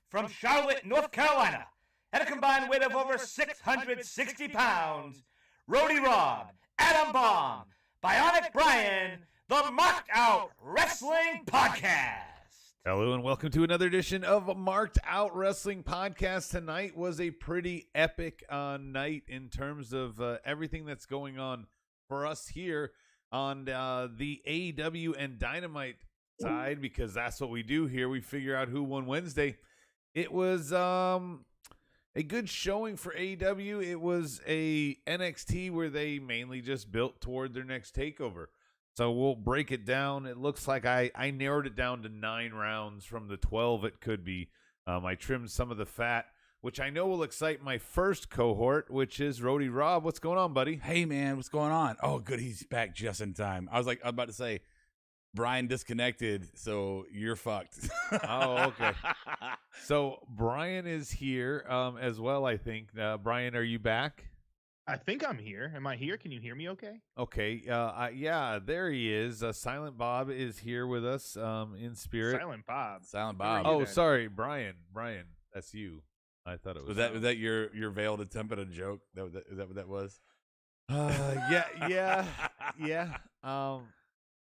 from Charlotte, North Carolina, at a combined weight of over 660 pounds, Rody Rob, Adam Bomb, Bionic Brian, the Marked Out Wrestling Podcast. Hello and welcome to another edition of Marked Out Wrestling Podcast. Tonight was a pretty epic night in terms of everything that's going on for us here on the AEW and Dynamite side, because that's what we do here. We figure out who won Wednesday. It was a good showing for AEW. It was a NXT where they mainly just built toward their next takeover. So we'll break it down. It looks like I narrowed it down to 9 rounds from the 12 it could be. I trimmed some of the fat, which I know will excite my first cohort, which is Rody Rob. What's going on, buddy? Hey, man, what's going on? Oh, good. He's back just in time. I was about to say, Brian disconnected, so you're fucked. Oh, okay. So Brian is here as well, I think. Brian, are you back? I think I'm here. Am I here? Can you hear me okay? Okay. Yeah, there he is. Silent Bob is here with us in spirit. Silent Bob. Silent Bob. Oh, sorry, Brian. Brian, that's you. I thought it was. Was that your veiled attempt at a joke? Is that what that was? Yeah.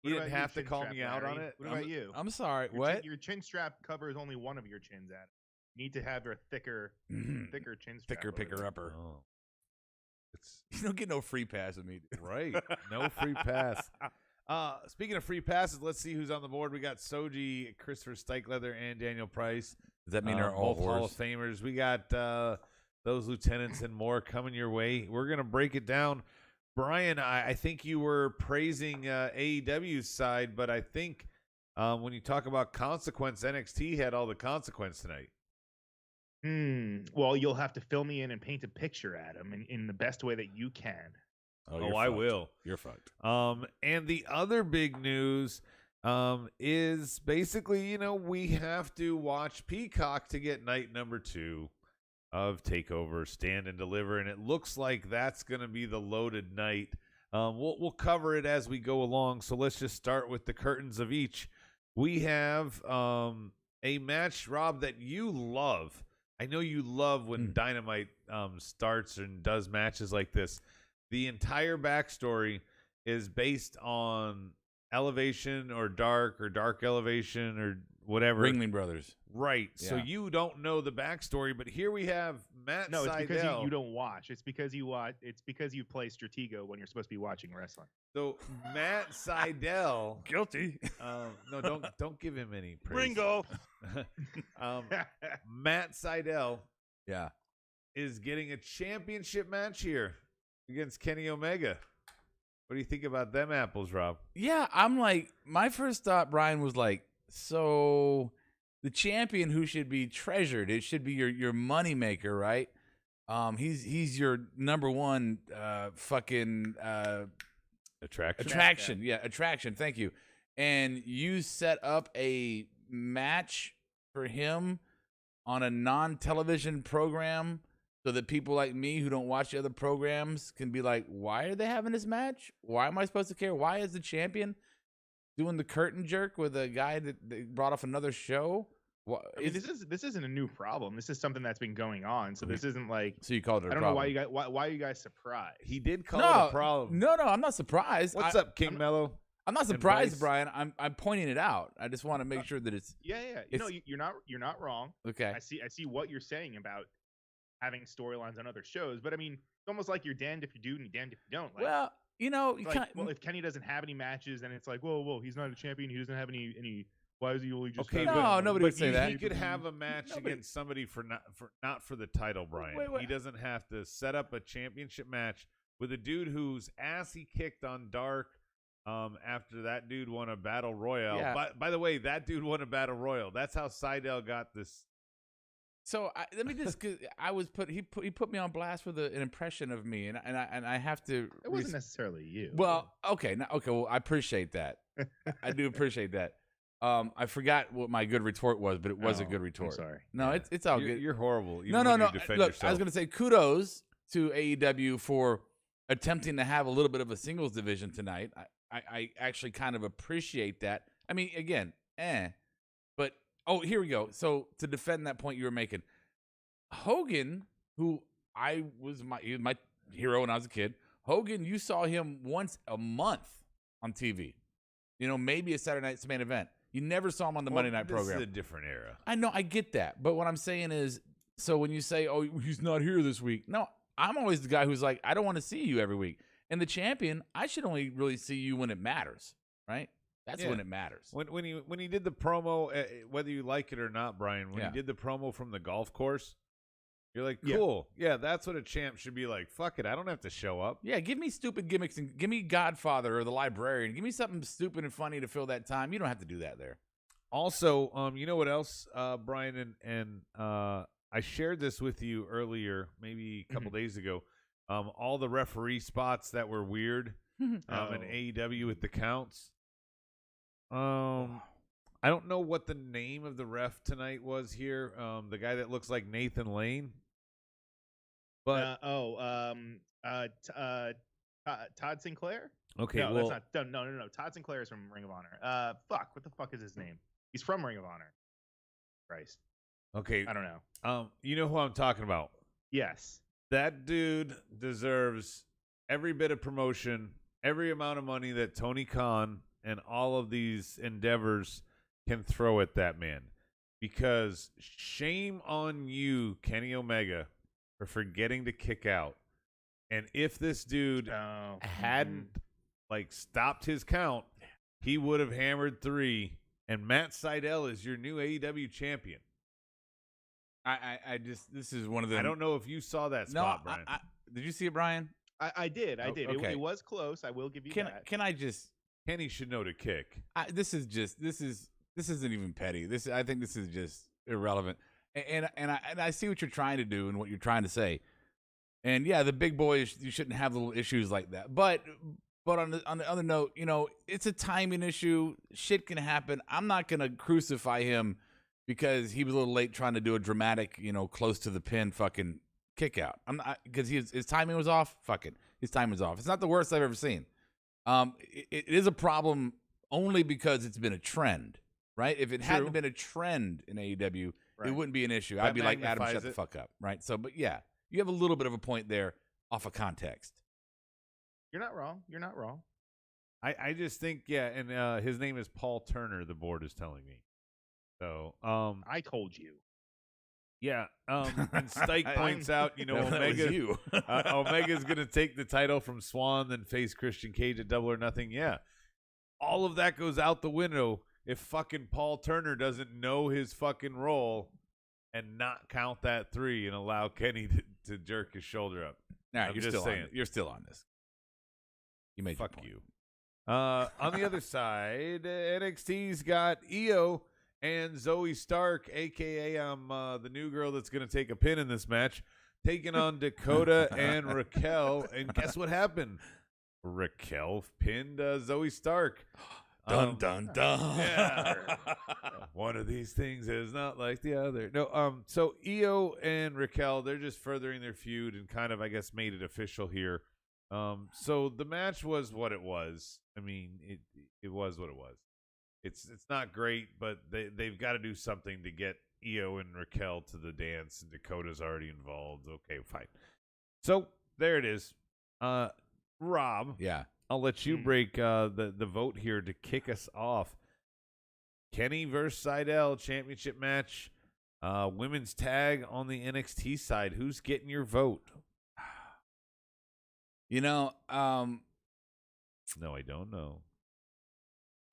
You didn't about have you, to call chin me strap out on Larry? it. What about you? I'm sorry. Your What? Your chin strap covers only one of your chins at it. You need to have your thicker chin strap. Thicker over picker there. upper. Oh. You don't get no free pass with me. Right. No free pass. Speaking of free passes, let's see who's on the board. We got Soji, Christopher Stikelether, and Daniel Price. Does that mean they're all both Hall of Famers? We got those lieutenants and more coming your way. We're going to break it down. Brian, I think you were praising AEW's side, but I think when you talk about consequence, NXT had all the consequence tonight. Well, you'll have to fill me in and paint a picture, Adam, in the best way that you can. Oh, I will. You're fucked. And the other big news is basically, we have to watch Peacock to get night number 2 of TakeOver Stand and Deliver, and it looks like that's going to be the loaded night. We'll cover it as we go along, so let's just start with the curtains of each. We have a match, Rob, that you love. I know you love when Dynamite starts and does matches like this. The entire backstory is based on Elevation or Dark Elevation or whatever. Ringling Brothers. Right. Yeah. So you don't know the backstory, but here we have Matt No, it's Sydal. because you don't watch. It's because you watch. It's because you play Stratego when you're supposed to be watching wrestling. So Matt Sydal. Guilty. No, don't give him any praise. Ringo. Matt Sydal Yeah. is getting a championship match here against Kenny Omega. What do you think about them apples, Rob? Yeah, I'm like, my first thought, Brian, was like, so the champion who should be treasured, it should be your money maker, right? He's your number one fucking attraction. Yeah, attraction. Thank you. And you set up a match for him on a non-television program so that people like me who don't watch the other programs can be like, why are they having this match? Why am I supposed to care? Why is the champion doing the curtain jerk with a guy that brought off another show? I mean, this isn't a new problem. This is something that's been going on. So this isn't like. So you called it a problem. I don't know why you guys surprised. He did call it a problem. No, I'm not surprised. What's up, King Mello? I'm not surprised, Brian. I'm pointing it out. I just want to make sure that it's. Yeah. You're not wrong. Okay. I see what you're saying about having storylines on other shows, but I mean, it's almost like you're damned if you do and you're damned if you don't. Like, well, if Kenny doesn't have any matches, then it's like, whoa, he's not a champion. He doesn't have any. Why is he only just? Okay, nobody would say that. He could have a match against somebody not for the title, Brian. Wait. He doesn't have to set up a championship match with a dude whose ass he kicked on Dark. After that dude won a battle royal. Yeah. By the way, that dude won a battle royal. That's how Sydal got this. So let me just. He put me on blast with an impression of me, and I have to. It wasn't necessarily you. Well, okay. Well, I appreciate that. I do appreciate that. I forgot what my good retort was, but it was a good retort. I'm sorry. No, it's all good. You're horrible. No. Look, yourself. I was going to say kudos to AEW for attempting to have a little bit of a singles division tonight. I actually kind of appreciate that. I mean, again, but Oh, here we go. So to defend that point you were making, Hogan, who he was my hero when I was a kid. Hogan, you saw him once a month on TV. Maybe a Saturday night's main event. You never saw him on the Monday night program. This is a different era. I know, I get that. But what I'm saying is, so when you say, oh, he's not here this week. No, I'm always the guy who's like, I don't want to see you every week. And the champion, I should only really see you when it matters, right? That's when it matters. When he did the promo, whether you like it or not, Brian, when he did the promo from the golf course, you're like, cool. Yeah, that's what a champ should be like. Fuck it. I don't have to show up. Yeah, give me stupid gimmicks and give me Godfather or the Librarian. Give me something stupid and funny to fill that time. You don't have to do that there. Also, you know what else, Brian, and I shared this with you earlier, maybe a couple days ago. All the referee spots that were weird in AEW with the counts. I don't know what the name of the ref tonight was here. The guy that looks like Nathan Lane. But Todd Sinclair? Okay, no, well, that's not. No. Todd Sinclair is from Ring of Honor. What the fuck is his name? He's from Ring of Honor. Christ. Okay, I don't know. You know who I'm talking about? Yes. That dude deserves every bit of promotion, every amount of money that Tony Khan and all of these endeavors can throw at that man. Because shame on you, Kenny Omega, for forgetting to kick out. And if this dude hadn't stopped his count, he would have hammered 3. And Matt Sydal is your new AEW champion. This is one of the. I don't know if you saw that spot, Brian. Did you see it, Brian? I did. Okay. It was close. I will give you that. Can I just? Kenny should know to kick. This isn't even petty. I think this is just irrelevant. And I see what you're trying to do and what you're trying to say. And yeah, the big boys, you shouldn't have little issues like that. But on the other note, it's a timing issue. Shit can happen. I'm not gonna crucify him because he was a little late trying to do a dramatic, close to the pin fucking kick out. I'm not, because his timing was off. Fuck it, his timing was off. It's not the worst I've ever seen. It is a problem only because it's been a trend, right? If it hadn't been a trend in AEW, it wouldn't be an issue. I'd be like, Adam, shut the fuck up, right? So, but yeah, you have a little bit of a point there off of context. You're not wrong. I just think, and his name is Paul Turner, the board is telling me. So, I told you. Yeah, and Stike points out, Omega's going to take the title from Swan, then face Christian Cage at Double or Nothing. Yeah, all of that goes out the window if fucking Paul Turner doesn't know his fucking role and not count that 3 and allow Kenny to jerk his shoulder up. Nah, you're still on this. You made fuck your point. you. On the other side, NXT's got Io and Zoe Stark, a.k.a. the new girl that's going to take a pin in this match, taking on Dakota and Raquel. And guess what happened? Raquel pinned Zoe Stark. Dun, dun, dun. Yeah. One of these things is not like the other. No, so Io and Raquel, they're just furthering their feud and kind of, I guess, made it official here. So the match was what it was. I mean, it was what it was. It's not great, but they've got to do something to get Io and Raquel to the dance, and Dakota's already involved. Okay, fine. So there it is. Rob, yeah, I'll let you break the vote here to kick us off. Kenny versus Sydal championship match, women's tag on the NXT side. Who's getting your vote? No, I don't know.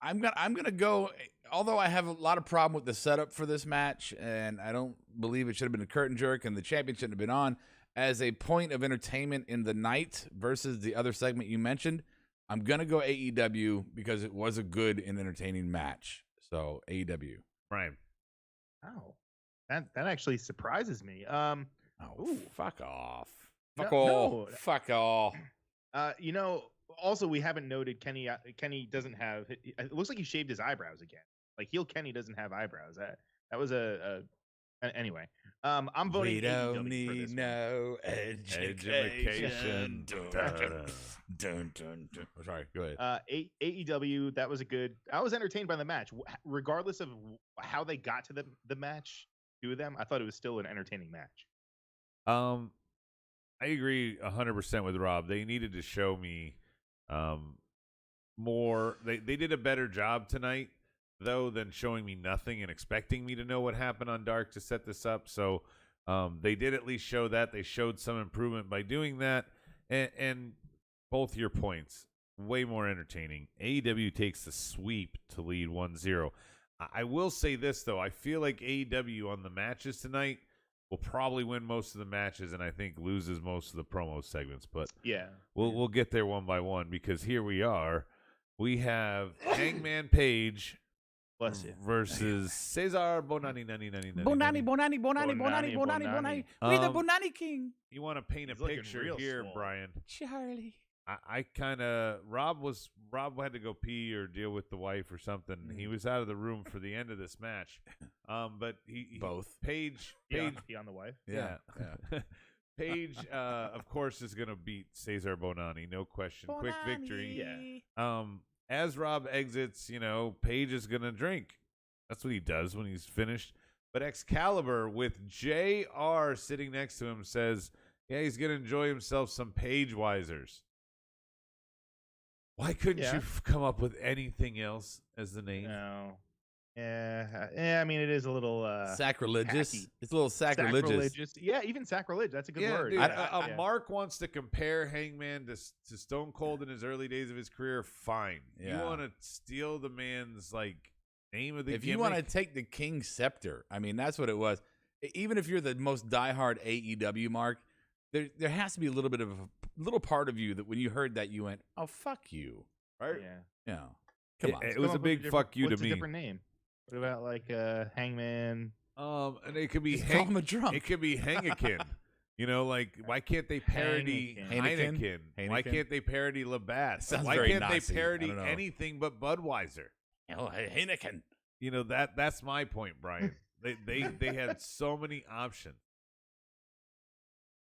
I'm gonna go. Although I have a lot of problem with the setup for this match, and I don't believe it should have been a curtain jerk, and the champion shouldn't have been on as a point of entertainment in the night versus the other segment you mentioned. I'm gonna go AEW because it was a good and entertaining match. So AEW, Brian. Oh, that actually surprises me. Fuck off. Fuck off. Also, we haven't noted Kenny. Kenny doesn't have. It looks like he shaved his eyebrows again. Like heel Kenny doesn't have eyebrows. That was a Anyway, I'm voting We AEW don't for need this one. no education. Dun, Oh, sorry, go ahead. AEW, that was a good. I was entertained by the match, regardless of how they got to the match. Two of them, I thought it was still an entertaining match. I agree 100% with Rob. They needed to show me more. They did a better job tonight, though, than showing me nothing and expecting me to know what happened on Dark to set this up. So they did at least show that. They showed some improvement by doing that. And both your points, way more entertaining. AEW takes the sweep to lead 1-0. I will say this, though. I feel like AEW on the matches tonight will probably win most of the matches, and I think loses most of the promo segments. But yeah, we'll get there one by one, because here we are. We have Hangman Page versus Cesar Bonani. Bonani. We the Bonani King. You want to paint a He's looking picture real here, swole. Brian? Charlie. I kind of Rob had to go pee or deal with the wife or something. He was out of the room for the end of this match. But he Both. Page He on the wife. yeah. Page of course is going to beat Cesar Bonani, no question. Quick victory. Yeah. As Rob exits, Page is going to drink. That's what he does when he's finished. But Excalibur, with JR sitting next to him, says, yeah, he's going to enjoy himself some Page Wisers. Why couldn't you come up with anything else as the name? No. Yeah. I mean, it is a little sacrilegious. tacky. It's a little sacrilegious. Yeah, even sacrilege. That's a good word. Dude, Mark wants to compare Hangman to Stone Cold in his early days of his career. Fine. Yeah. You want to steal the man's name of the If gimmick? you want to take the King Scepter, I mean, that's what it was. Even if you're the most diehard AEW, Mark, there has to be a little bit of a little part of you that when you heard that, you went, "Oh, fuck you!" Right? Yeah. Come on. It was a big fuck you to what's me. a different name? What about Hangman? And it could be Just call him a drunk. It could be Hangakin. Why can't they parody Heineken? Heineken? Why can't they parody Labatt? Sounds Why very can't Nazi. they I parody don't know. anything but Budweiser? Oh, Heineken. That's my point, Brian. They had so many options.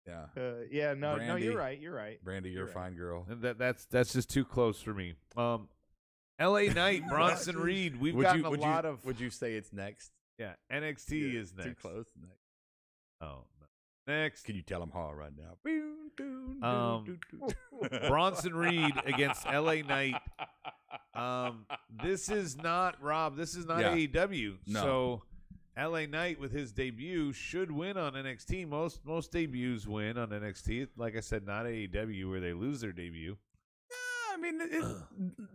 Yeah. No, Brandy. you're right. Brandy, you're a fine girl. And that's just too close for me. LA Knight, Bronson Reed. We've gotten a lot of. Would you say it's next? Yeah, NXT is next. Too close. Next. Oh, no. Next. Can you tell them how right now? Bronson Reed against LA Knight. This is not Rob. This is not AEW. No. So LA Knight with his debut should win on NXT. Most debuts win on NXT. Like I said, not AEW where they lose their debut. I mean,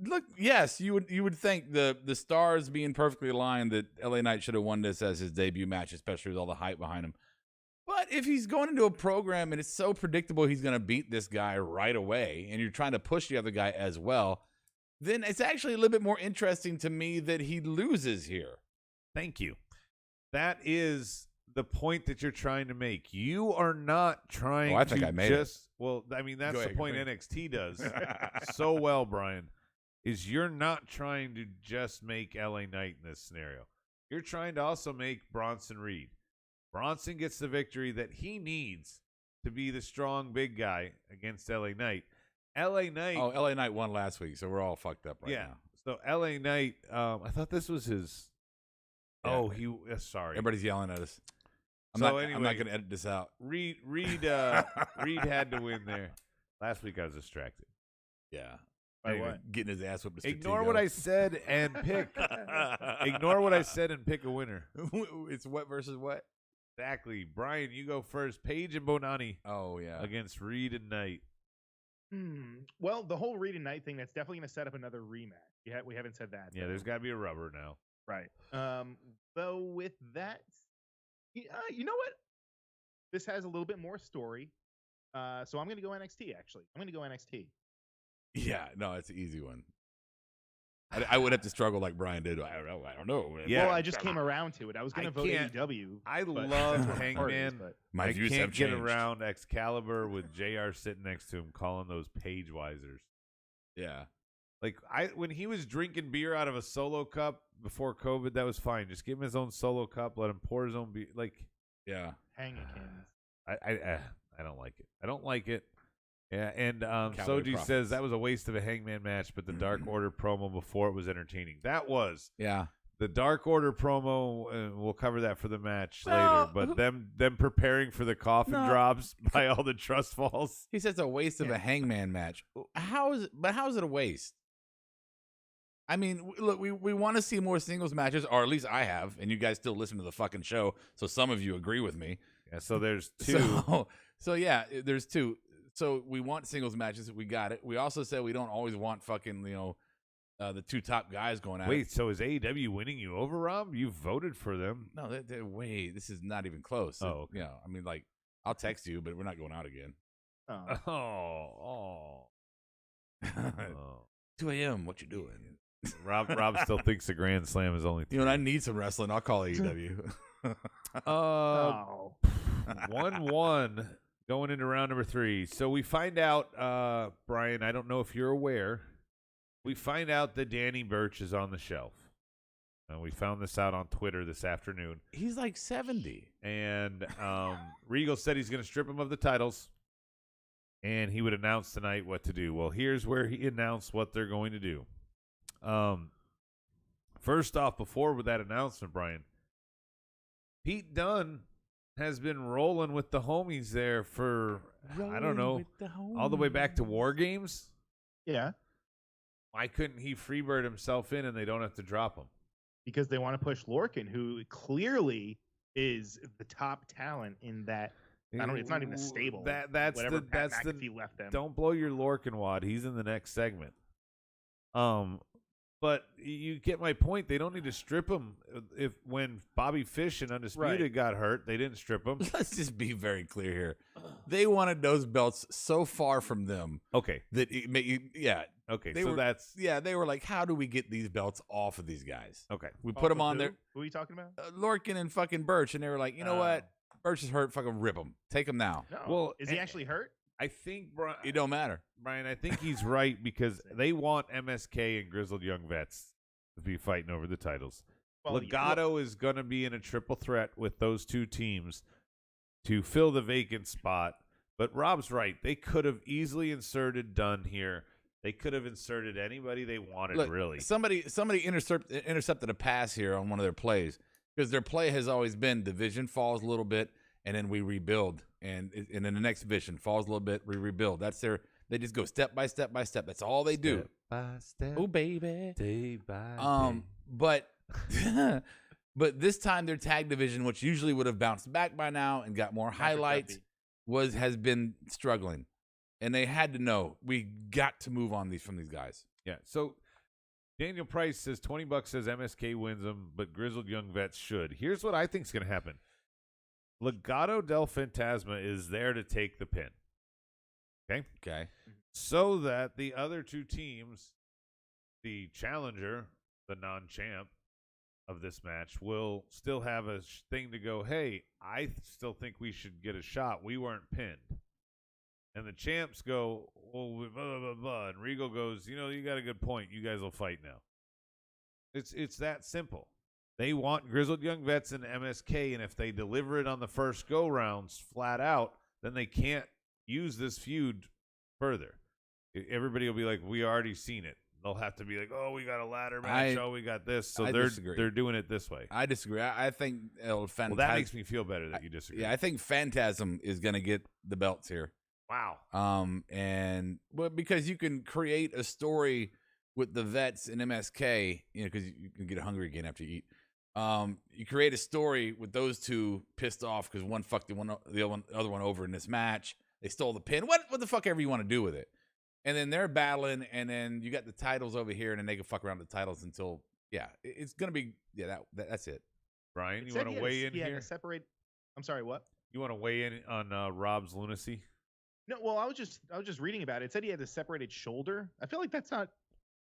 look. Yes, you would think the stars being perfectly aligned that LA Knight should have won this as his debut match, especially with all the hype behind him. But if he's going into a program and it's so predictable he's going to beat this guy right away, and you're trying to push the other guy as well, then it's actually a little bit more interesting to me that he loses here. Thank you. That is the point that you're trying to make. You are not trying I think to I made just. Well, I mean, that's Go the ahead, point go ahead. NXT does so well, Brian, is you're not trying to just make LA Knight in this scenario. You're trying to also make Bronson Reed. Bronson gets the victory that he needs to be the strong big guy against LA Knight. LA Knight. Oh, LA Knight won last week, so we're all fucked up right now. So LA Knight, I thought this was his. Yeah. Oh, sorry. Everybody's yelling at us. I'm So not anyway, going to edit this out. Reed had to win there. Last week I was distracted. Yeah. By Anyway, what? Getting his ass whipped. Ignore what I said and pick. Ignore what I said and pick a winner. It's what versus what? Exactly. Brian, you go first. Page and Bonani Oh, yeah. against Reed and Knight. Well, the whole Reed and Knight thing, that's definitely going to set up another rematch. We haven't said that. Yeah, there's got to be a rubber now. Right. Though with that, you know what? This has a little bit more story. So I'm going to go NXT, actually. I'm going to go NXT. Yeah, no, it's an easy one. I would have to struggle like Brian did. I don't know. Yeah. Well, I just came around to it. I was going to vote can't- AEW. I but- love but- Hangman. My I views can't have get changed. around Excalibur with JR sitting next to him calling those Page Wisers. Yeah. Like when he was drinking beer out of a solo cup, before COVID, that was fine. Just give him his own solo cup. Let him pour his own beer. Yeah. Hangikins. I don't like it. I don't like it. Yeah, and Cowboy Soji Profits. says that was a waste of a Hangman match, but the Dark Order promo before it was entertaining. That was. Yeah. The Dark Order promo, we'll cover that for the match Well, later. But them preparing for the coffin drops by all the trust falls. He says it's a waste of a Hangman match. How is it a waste? I mean, look, we want to see more singles matches, or at least I have, and you guys still listen to the fucking show, so some of you agree with me. Yeah, so there's two. So yeah, there's two. So we want singles matches. We got it. We also said we don't always want fucking, the two top guys going at it. Wait, so is AEW winning you over, Rob? You voted for them. No, wait, this is not even close. Oh, okay. I mean, I'll text you, but we're not going out again. Oh. 2 a.m. What you doing? Rob still thinks the Grand Slam is only 3. I need some wrestling. I'll call AEW. 1-1 going into round number 3. So we find out, Brian, I don't know if you're aware, we find out that Danny Burch is on the shelf. We found this out on Twitter this afternoon. He's like 70. And Regal said he's going to strip him of the titles, and he would announce tonight what to do. Well, here's where he announced what they're going to do. First off, before with that announcement, Brian, Pete Dunne has been rolling with the homies there for, I don't know, all the way back to War Games. Yeah. Why couldn't he freebird himself in and they don't have to drop him? Because they want to push Lorcan, who clearly is the top talent in that. It's not even a stable. That's whatever the McAfee left them. Don't blow your Lorcan wad. He's in the next segment. But you get my point. They don't need to strip him. When Bobby Fish and Undisputed got hurt, they didn't strip him. Let's just be very clear here. They wanted those belts so far from them. Okay. That it made you, Okay. they were like, how do we get these belts off of these guys? Okay. We put them on there. Who are you talking about? Lorcan and fucking Birch, and they were like, you know what? Birch is hurt. Fucking rip him. Take him now. No. Well, is he actually hurt? I think It don't matter. Brian, I think he's right because they want MSK and Grizzled Young Vets to be fighting over the titles. Well, Legato is going to be in a triple threat with those two teams to fill the vacant spot. But Rob's right. They could have easily inserted Dunn here. They could have inserted anybody they wanted, really. Somebody intercepted a pass here on one of their plays because their play has always been division falls a little bit and then we rebuild. And in the next division falls a little bit, we rebuild. They just go step by step by step. That's all they do. Step by step. Oh, baby. Day by day. But but this time their tag division, which usually would have bounced back by now and got more highlights, has been struggling. And they had to know, we got to move on from these guys. Yeah. So Daniel Price says $20 says MSK wins them, but Grizzled Young Vets should. Here's what I think is going to happen. Legado del Fantasma is there to take the pin. Okay. So that the other two teams, the challenger, the non-champ of this match, will still have a thing to go, hey, I still think we should get a shot. We weren't pinned. And the champs go, well, blah, blah, blah. And Regal goes, you got a good point. You guys will fight now. It's that simple. They want Grizzled Young Vets and MSK, and if they deliver it on the first go-rounds flat out, then they can't use this feud further. Everybody will be like, we already seen it. They'll have to be like, oh, we got a ladder match. We got this. So they're doing it this way. I disagree. I think well, that makes me feel better that you disagree. Yeah, I think Phantasm is going to get the belts here. Wow. Because you can create a story with the Vets and MSK, because you can get hungry again after you eat. You create a story with those two pissed off because one fucked the other one over in this match. They stole the pin. What the fuck ever you want to do with it? And then they're battling, and then you got the titles over here, and then they can fuck around the titles until it's gonna be that's it. Brian, you want to weigh in here? I'm sorry, what? You want to weigh in on Rob's lunacy? No, well, I was just reading about it. It said he had a separated shoulder. I feel like that's not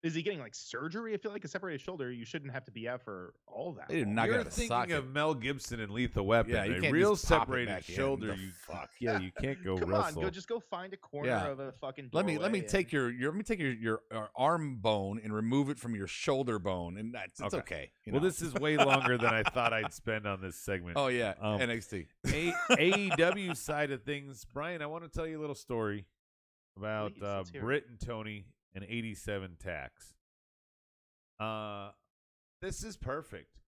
Is he getting like surgery? I feel like a separated shoulder, you shouldn't have to be out for all that. They did long. not You're get a thinking socket. of Mel Gibson and Lethal Weapon. Yeah, you a can't real just pop it separated back in. shoulder. The You fuck? Yeah, you can't go Come wrestle. on, go find a corner Yeah. of a fucking Let doorway. me take your arm bone and remove it from your shoulder bone, and it's okay. Well, this is way longer than I thought I'd spend on this segment. Oh yeah, NXT. AEW side of things, Brian, I want to tell you a little story about Please, let's hear it. Britt and Tony and 87 tax. This is perfect.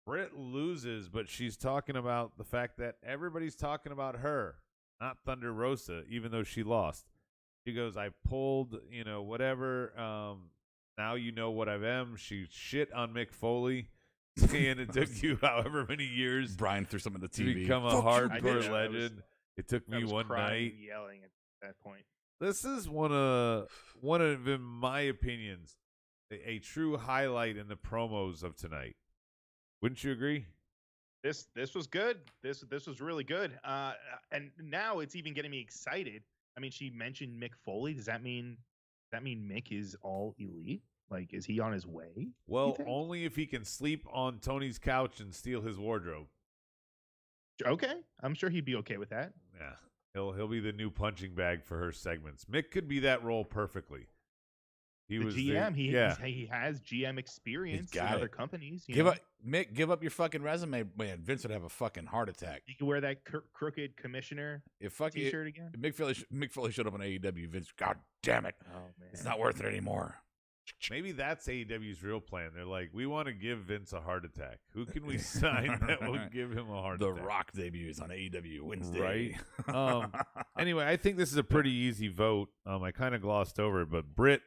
Britt loses, but she's talking about the fact that everybody's talking about her, not Thunder Rosa, even though she lost. She goes, I pulled, whatever. Now you know what I am. She shit on Mick Foley, saying it took you however many years Brian threw something at the to TV. become a I did. hardcore I was- legend. It took I me was one crying night. and yelling at that point. This is one of, in my opinions, a true highlight in the promos of tonight. Wouldn't you agree? This was good. This was really good. And now it's even getting me excited. I mean, she mentioned Mick Foley. Does that mean Mick is all elite? Like, is he on his way? Well, you think? only if he can sleep on Tony's couch and steal his wardrobe. Okay, I'm sure he'd be okay with that. Yeah, he'll be the new punching bag for her segments. Mick could be that role perfectly. He The was GM. yeah. He has GM experience in got other it. companies. you Give know? up, Mick. Give up your fucking resume, man. Vince would have a fucking heart attack. You can wear that crooked commissioner If fucking T-shirt again. Mick Foley showed up on AEW. Vince, God damn it, Oh man, it's not worth it anymore. Maybe that's AEW's real plan. They're like, we want to give Vince a heart attack. Who can we sign that will give him a heart The attack? Rock debuts on AEW Wednesday. Right. Anyway, I think this is a pretty easy vote. I kind of glossed over it, but Britt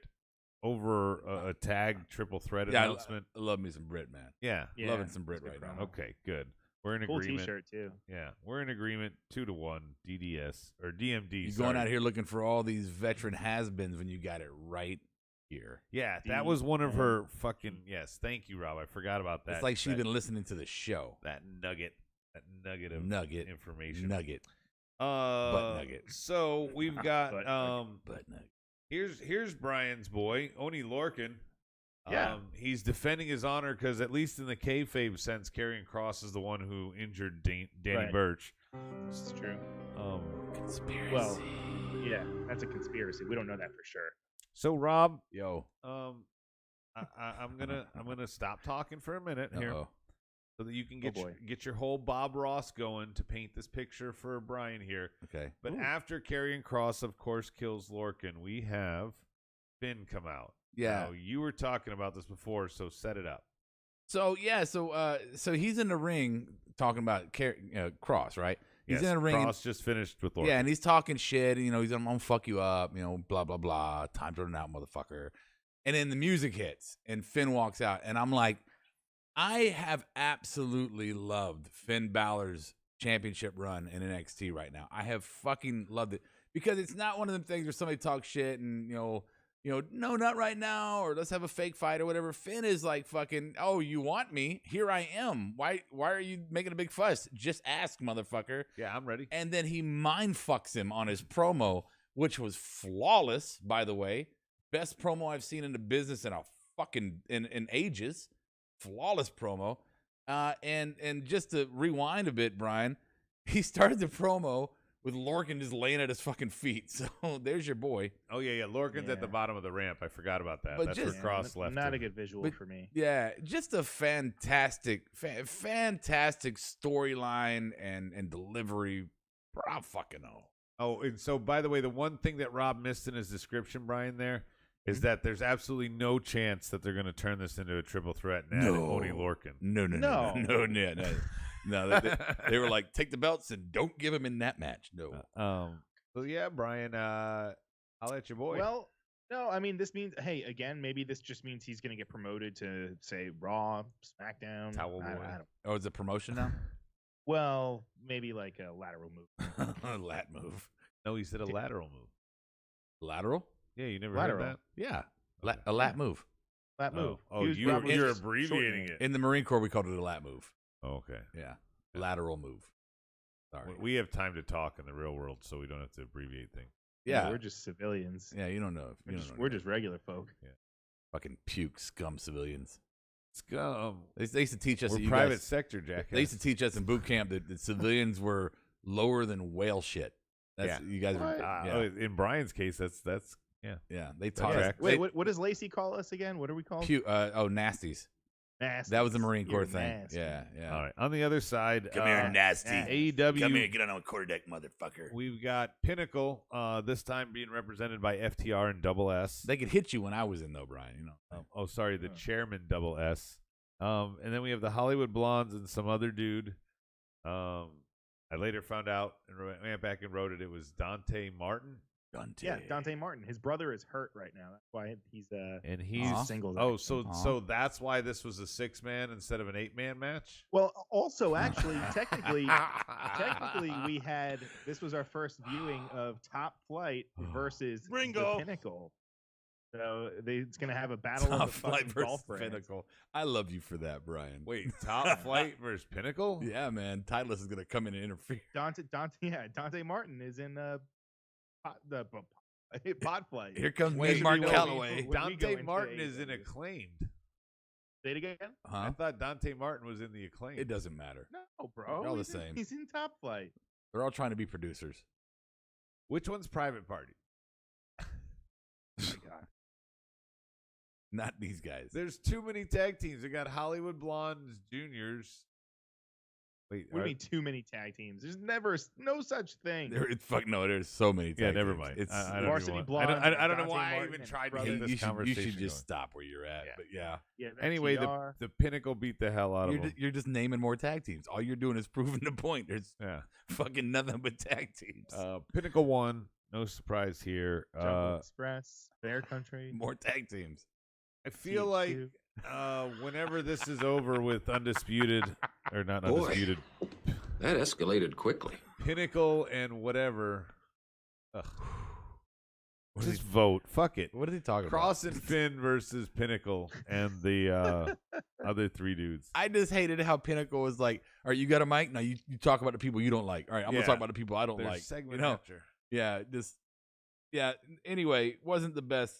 over a tag triple threat yeah, announcement. I love me some Brit, man. Yeah. Yeah, Loving some Brit it's a right good now. promo. Okay, good. We're in cool agreement. T-shirt too. Yeah, we're in agreement. 2-1 DDS or DMD. You're going out here looking for all these veteran has-beens when you got it right here. Yeah, that was one of her fucking. Yes, thank you, Rob. I forgot about that. It's like she's that, been listening to the show. that nugget of Nugget information. Nugget. Butt nugget. So we've got Butt nugget. here's Brian's boy, Oni Lorcan. Yeah. He's defending his honor because at least in the kayfabe sense, Karrion Kross is the one who injured Danny Right. Burch. This is true. Conspiracy. Well, yeah, that's a conspiracy. We don't know that for sure. So Rob, Yo. I'm gonna stop talking for a minute here Uh-oh. so that you can Oh, get your whole Bob Ross going to paint this picture for Brian here. Okay. But Ooh. after Karrion Kross, of course, kills Lorcan, we have Finn come out. Yeah. Now, you were talking about this before, so set it up. So he's in the ring talking about Cross, right? He's Yes, in the ring. Kross just finished with Lorcan. Yeah, and he's talking shit. He's I'm gonna fuck you up. Blah blah blah. Time's running out, motherfucker. And then the music hits, and Finn walks out, and I'm like, I have absolutely loved Finn Balor's championship run in NXT right now. I have fucking loved it because it's not one of them things where somebody talks shit and no, not right now, or let's have a fake fight or whatever. Finn is like fucking, oh, you want me? Here I am. Why are you making a big fuss? Just ask, motherfucker. Yeah, I'm ready. And then he mind fucks him on his promo, which was flawless, by the way. Best promo I've seen in the business in a fucking in ages. Flawless promo. And just to rewind a bit, Brian, he started the promo with Lorcan just laying at his fucking feet. So there's your boy. Oh, yeah. Lorcan's at the Yeah. bottom of the ramp. I forgot about that. But That's just- where Kross left Not him. a good visual But- for me. Yeah, just a fantastic storyline and delivery. I don't fucking know. Oh, and so, by the way, the one thing that Rob missed in his description, Brian, there, is that there's absolutely no chance that they're going to turn this into a triple threat and add No. Oni Lorcan. No. No, they were like, take the belts and don't give him in that match. No. So, yeah, Brian, I'll let your boy. Well, no, I mean, this means, hey, again, maybe this just means he's going to get promoted to, say, Raw, SmackDown. Towel I boy. don't- Oh, it's a promotion now? Well, maybe like a lateral move. Lat move. No, he said a lateral move. Lateral? Yeah, you never Lateral. heard Yeah. A lat move. Lat move. Oh, He was you're probably just abbreviating it. In the Marine Corps, we called it a lat move. Oh, okay. Yeah. Lateral move. Sorry. We have time to talk in the real world, so we don't have to abbreviate things. Yeah. We're just civilians. Yeah, you don't know. We're just regular folk. Fucking puke scum civilians. Scum. They used to teach us. We're that you private guys, sector, jackass. They used to teach us in boot camp that civilians were lower than whale shit. That's you guys are. In Brian's case, that's Yeah. They taught us. Wait, what does Lacey call us again? What are we called? Nasties. Nasties. That was the Marine Corps You're thing. nasty. Yeah. all right. On the other side, Come here, nasty. AEW. Come here, get on a quarterdeck, motherfucker. We've got Pinnacle. This time being represented by FTR and Double S. They could hit you when I was in though, Brian. You know. Sorry, the chairman Double S. And then we have the Hollywood Blondes and some other dude. I later found out and went back and wrote it. It was Dante Martin. Yeah, Dante Martin. His brother is hurt right now. That's why he's single. Oh, so that's why this was a 6-man instead of an 8-man match. Well, also actually, technically, we had this was our first viewing of Top Flight versus the Pinnacle. So it's gonna have a battle Top of the Flight fucking versus golf brands. Pinnacle. I love you for that, Brian. Wait, Top Flight versus Pinnacle? Yeah, man. Titleist is gonna come in and interfere. Dante Martin is in pot flight. Here comes Mark Calloway. Dante Martin is in Acclaimed. Say it again. I thought Dante Martin was in the Acclaimed. It doesn't matter. No, bro. They're all the same. He's in Top Flight. They're all trying to be producers. Which one's Private Party? Oh my God. Not these guys. There's too many tag teams. We got Hollywood Blondes Juniors. Wait, what do you mean too many tag teams? There's no such thing. There's so many tag teams. Never mind. It's Varsity Blondes. I don't know why I even tried to get this conversation. You should just stop where you're at. But yeah. Anyway, the Pinnacle beat the hell out of them. You're just naming more tag teams. All you're doing is proving the point. There's fucking nothing but tag teams. Pinnacle won. No surprise here. Jungle Express, Bear Country. More tag teams. I feel like whenever this is over with Undisputed, or not Undisputed. That escalated quickly. Pinnacle and whatever. Just vote. Fuck it. What are they talking Cross and Finn versus Pinnacle and the other 3 dudes. I just hated how Pinnacle was like, all right, you got a mic? Now you talk about the people you don't like. All right, I'm going to talk about the people I don't like. Segment after. Yeah, anyway, wasn't the best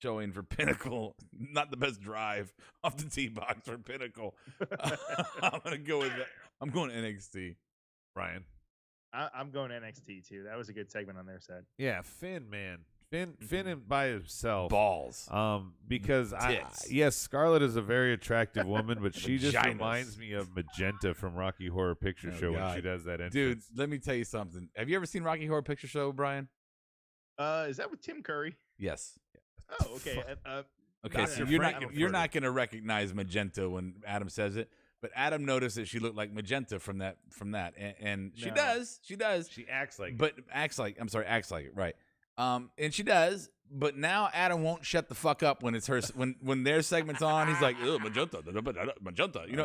showing for Pinnacle. Not the best drive off the tee box for Pinnacle. I'm going to go with that. I'm going NXT. Brian. I'm going NXT too. That was a good segment on their side. Yeah, Finn, man. Finn by himself. Balls. Because yes, Scarlett is a very attractive woman, but she just reminds me of Magenta from Rocky Horror Picture Show when she does that entrance. Dude, let me tell you something. Have you ever seen Rocky Horror Picture Show, Brian? Is that with Tim Curry? Yes. Oh, okay. Okay, so you're not going to recognize Magenta when Adam says it, but Adam noticed that she looked like Magenta from that, and she does. She acts like, acts like it, right? And she does, but now Adam won't shut the fuck up when it's her when their segment's on. He's like, "Ugh, Magenta. You know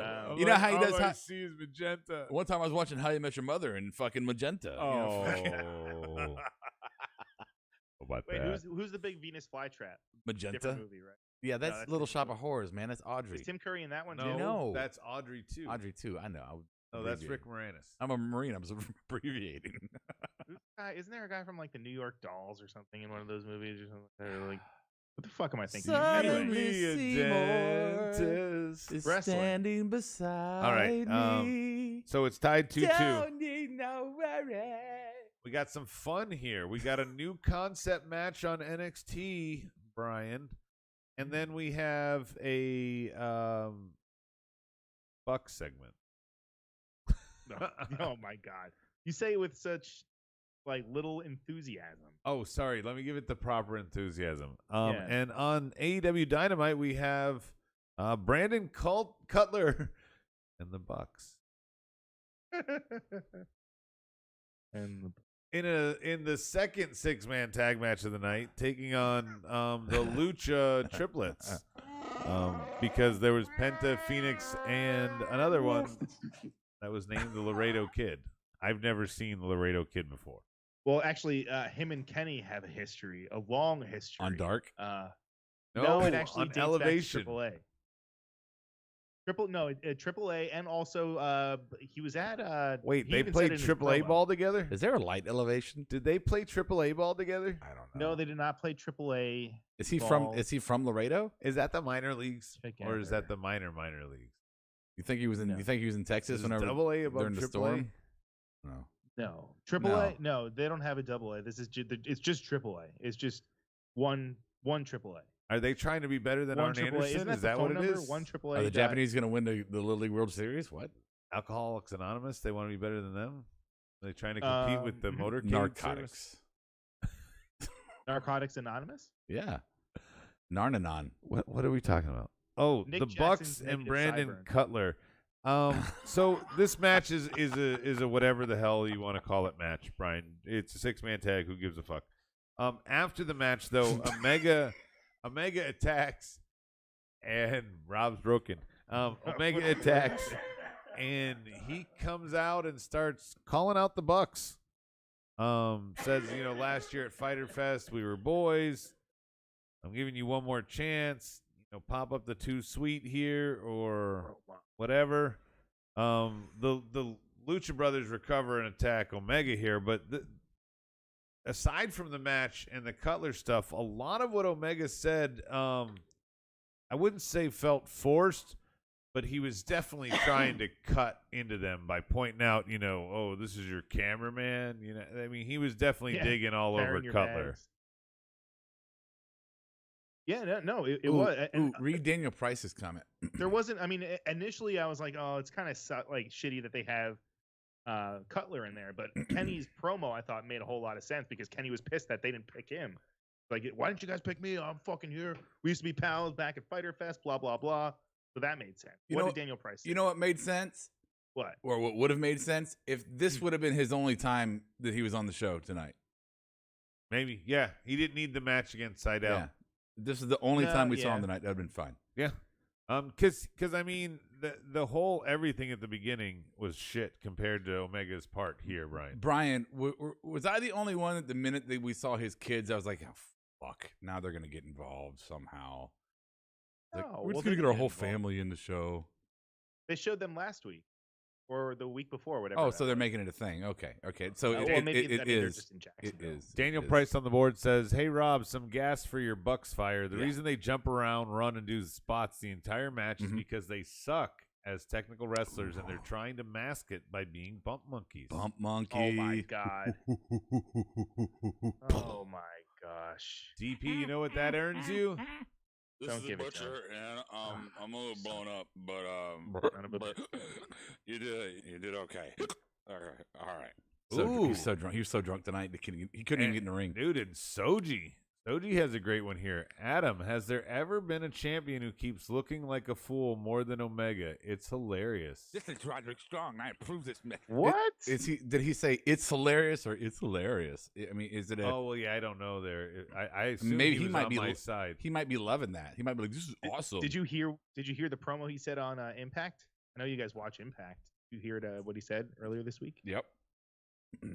how he does. All I see is Magenta. One time I was watching How You Met Your Mother and fucking Magenta. Oh. Wait, who's the big Venus flytrap? Magenta. Different movie, right? Yeah, that's Little Shop of Horrors, man. That's Audrey. Is Tim Curry in that one too? No, that's Audrey too. Audrey too. I know. Oh, that's Rick Moranis. I'm a Marine. I'm abbreviating. Isn't there a guy from like the New York Dolls or something in one of those movies or something? They're like, what the fuck am I thinking? Suddenly Seymour is standing beside All right. me. So it's tied 2-2. Don't need no worry. We got some fun here. We got a new concept match on NXT, Brian. And then we have a Buck segment. Oh my God. You say it with such like little enthusiasm. Oh, sorry. Let me give it the proper enthusiasm. And on AEW Dynamite, we have Brandon Cutler and the Bucks. In the second 6-man tag match of the night, taking on the Lucha triplets, because there was Penta, Phoenix, and another one that was named the Laredo Kid. I've never seen the Laredo Kid before. Well, actually, him and Kenny have a long history on Dark. No, it actually on dates Elevation. back to AAA. AAA, and also he was at. Wait, he they even said played in his AAA promo. ball together? Is there a light elevation? Did they play AAA ball together? I don't know. No, they did not play AAA. Is he ball. from Laredo? Is that the minor leagues, or is that Together. the minor leagues? You think he was in? No. You think he was in Texas Is whenever Double A above during the AAA? storm? No. No, AAA. No, they don't have a AA. This is it's just AAA. It's just one AAA. Are they trying to be better than One Arn AAA. Anderson? Isn't that Is the that phone what it number? is? One AAA. Are the Japanese going to win the Little League World Series? What? Alcoholics Anonymous? They want to be better than them? Are they trying to compete with the motorcade Narcotics. Narcotics Anonymous. Yeah. Narnanon. What are we talking about? Oh, Nick the Bucks Jackson's and negative Brandon sideburn. Cutler. So this match is a whatever the hell you want to call it match, Brian. It's a 6-man tag. Who gives a fuck? After the match, though, Omega attacks, and Rob's broken. Omega attacks, and he comes out and starts calling out the Bucks. Says, last year at Fyter Fest we were boys. I'm giving you one more chance. Pop up the Too Sweet here or whatever. The Lucha Brothers recover and attack Omega here, but aside from the match and the Cutler stuff, a lot of what Omega said, I wouldn't say felt forced, but he was definitely trying to cut into them by pointing out, oh, this is your cameraman. I mean, he was definitely digging all over Carrying your Cutler. bags. Yeah, no, it Ooh, was. And read Daniel Price's comment. there wasn't. I mean, initially I was like, oh, it's kind of like shitty that they have Cutler in there, but Kenny's promo I thought made a whole lot of sense because Kenny was pissed that they didn't pick him. Like, why didn't you guys pick me? I'm fucking here. We used to be pals back at Fyter Fest. Blah blah blah. So that made sense. What did Daniel Price say? You know what made sense? What? Or what would have made sense if this would have been his only time that he was on the show tonight. Maybe, yeah. He didn't need the match against Seidel. Yeah. This is the only time we saw yeah. him tonight. That would have been fine. Yeah. Because I mean, the whole everything at the beginning was shit compared to Omega's part here, Brian. Brian, was I the only one at the minute that we saw his kids? I was like, oh, fuck. Now they're going to get involved somehow. Like, No, we're just well, going to they get our get whole involved. family in the show. They showed them last week or the week before, whatever. Oh, that so they're was. making it a thing. Okay. So Well, it maybe they're is. just in It Jacksonville. is. Daniel It is. Price on the board says, "Hey Rob, some gas for your Bucks fire. The Yeah. reason they jump around, run, and do spots the entire match is Mhm. because they suck as technical wrestlers, and they're trying to mask it by being bump monkeys." Bump monkey. Oh my god. Oh my gosh. DP, you know what that earns you? This Don't is give the it to butcher, and I'm a little blown up, but Son of a but you did okay. All right. So, he's so drunk. He was so drunk tonight. He couldn't even get in the ring. Dude, and Soji has a great one here. Adam, has there ever been a champion who keeps looking like a fool more than Omega? It's hilarious. This is Roderick Strong. I approve this. What? Did he say it's hilarious or it's hilarious? I mean, is it a? Oh well, yeah, I don't know. There, I assume Maybe he he was might on be my lo- side. He might be loving that. He might be like, "This is awesome." Did you hear the promo he said on Impact? I know you guys watch Impact. Did you hear what he said earlier this week? Yep.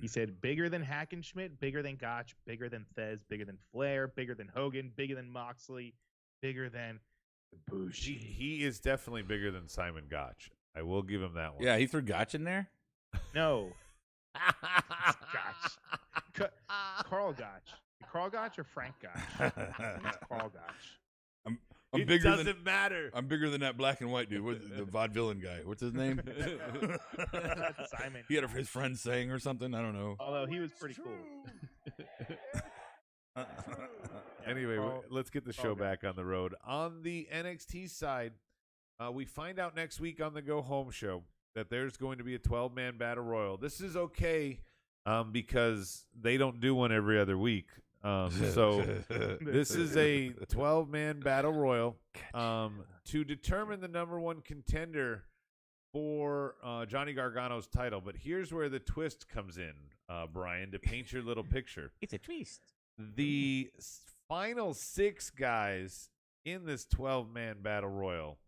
He said bigger than Hackenschmidt, bigger than Gotch, bigger than Thez, bigger than Flair, bigger than Hogan, bigger than Moxley, bigger than Bushi. He is definitely bigger than Simon Gotch. I will give him that one. Yeah, he threw Gotch in there. No, Gotch. Carl Gotch. Carl Gotch or Frank Gotch? It's Carl Gotch. I'm it bigger doesn't than matter. I'm bigger than that black and white dude. The vaudevillain guy. What's his name? Simon. He had his friend saying or something. I don't know. Although he was pretty cool. Anyway, Carl- let's get the show back on the road. On the NXT side, we find out next week on the Go Home show that there's going to be a 12-man battle royal. This is okay because they don't do one every other week. So this is a 12-man battle royal to determine the number one contender for Johnny Gargano's title. But here's where the twist comes in, Brian, to paint your little picture. It's a twist. The final 6 guys in this 12-man battle royal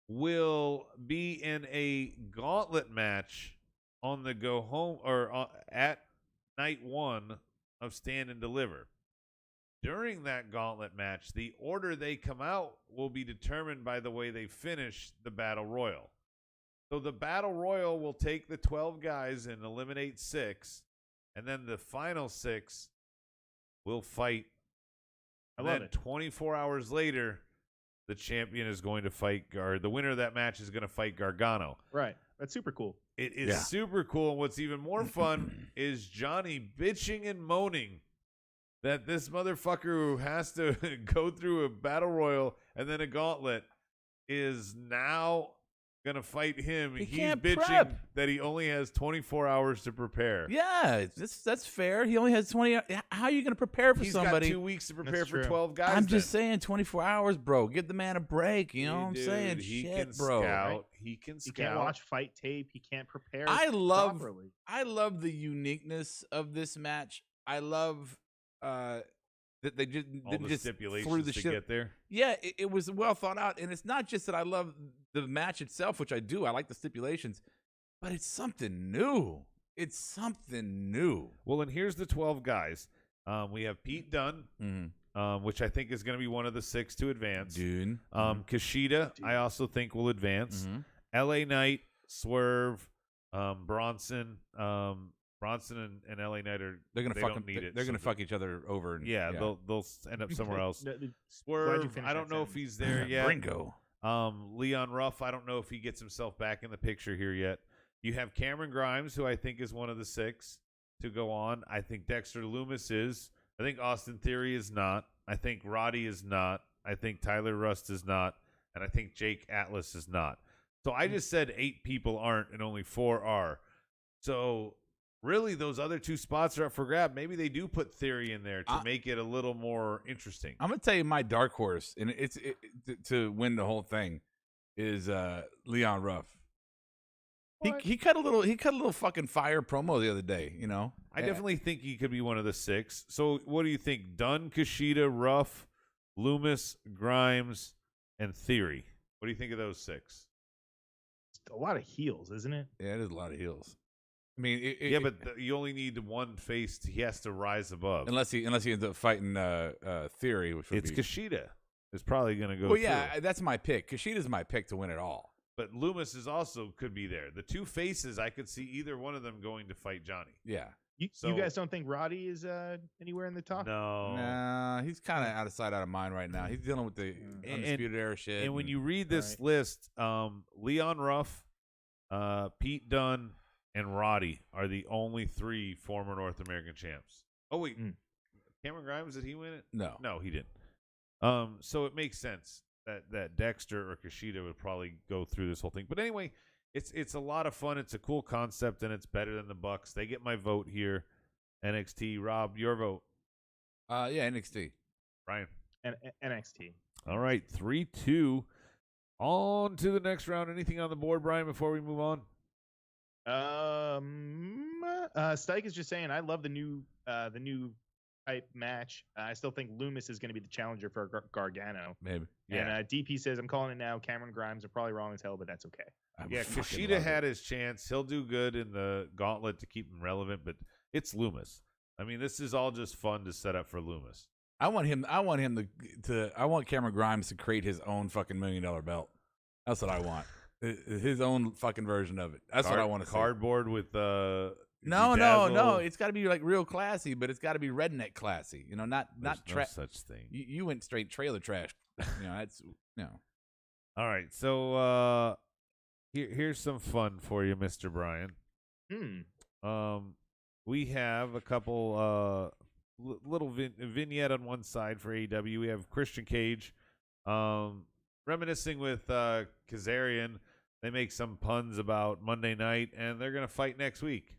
will be in a gauntlet match on the Go Home or at night 1 of Stand and Deliver. During that gauntlet match, the order they come out will be determined by the way they finish the Battle Royal. So the Battle Royal will take the 12 guys and eliminate 6, and then the final 6 will fight. I And love then it. 24 hours later, the champion is going to fight the winner of that match is going to fight Gargano. Right. That's super cool. It is super cool. And what's even more fun is Johnny bitching and moaning that this motherfucker who has to go through a battle royal and then a gauntlet is now going to fight him. He He's can't bitching prep. that he only has 24 hours to prepare. Yeah, that's fair. He only has 20. How are you going to prepare for He's somebody? got 2 weeks to prepare That's for true. 12 guys. I'm just then. saying, 24 hours, bro. Give the man a break. You know what I'm Dude, saying? he Shit, can bro. scout. Right? He can He scout. can't watch fight tape. He can't prepare I love properly. the uniqueness of this match. I love that they just All didn't the just stipulations threw the to shit. get there. Yeah, it was well thought out, and it's not just that I love the match itself, which I do. I like the stipulations, but it's something new. It's something new. Well, and here's the 12 guys. We have Pete Dunne, which I think is going to be one of the 6 to advance. Dude. Kushida, I also think will advance. LA Knight, Swerve, Bronson. Bronson and LA Knight They're gonna they fuck. don't need it. They're gonna so fuck each other over. And, Yeah, they'll end up somewhere else. Glad you Swerve, finished I don't that know if sentence. he's there yet. Ringo. Leon Ruff, I don't know if he gets himself back in the picture here yet. You have Cameron Grimes, who I think is one of the 6 to go on. I think Dexter Lumis is. I think Austin Theory is not. I think Roddy is not. I think Tyler Rust is not. And I think Jake Atlas is not. So I just said 8 people aren't and only 4 are. So really, those other 2 spots are up for grab. Maybe they do put Theory in there to make it a little more interesting. I'm gonna tell you my dark horse, and it's to win the whole thing is Leon Ruff. He cut a little fucking fire promo the other day. You know, I definitely think he could be one of the 6. So what do you think? Dunn, Kushida, Ruff, Loomis, Grimes, and Theory. What do you think of those 6? A lot of heels, isn't it? Yeah, it is a lot of heels. I mean, You only need one face. He has to rise above. unless he ends up fighting Theory, which would It's be Kushida. Is probably going to go. well, yeah, through. that's my pick. Kushida's my pick to win it all. But Loomis is also could be there. The 2 faces, I could see either one of them going to fight Johnny. Yeah, You guys don't think Roddy is anywhere in the talk? No. nah, he's kind of out of sight, out of mind right now. He's dealing with the undisputed era shit. And when you read this list, Leon Ruff, Pete Dunne, and Roddy are the only 3 former North American champs. Oh wait, Cameron Grimes, did he win it? No, he didn't. So it makes sense that Dexter or Kushida would probably go through this whole thing. But anyway, it's a lot of fun. It's a cool concept, and it's better than the Bucks. They get my vote here. NXT. Rob, your vote. yeah, NXT. Brian. And NXT. All right, 3-2. On to the next round. Anything on the board, Brian, before we move on? Stike is just saying I love the new type match. I still think Loomis is going to be the challenger for Gargano. Maybe. Yeah. And DP says I'm calling it now. Cameron Grimes are probably wrong as hell, but that's okay. Yeah, Kushida had his chance. He'll do good in the gauntlet to keep him relevant, but it's Loomis. I mean, this is all just fun to set up for Loomis. I want Cameron Grimes to create his own fucking $1 million belt. That's what I want. His own fucking version of it. That's what I want to see. Cardboard with No. It's got to be like real classy, but it's got to be redneck classy. You know, not no such thing. You went straight trailer trash. You know, that's All right, so here's some fun for you, Mr. Brian. We have a couple little vignette on one side for AEW. We have Christian Cage reminiscing with Kazarian. They make some puns about Monday night, and they're going to fight next week.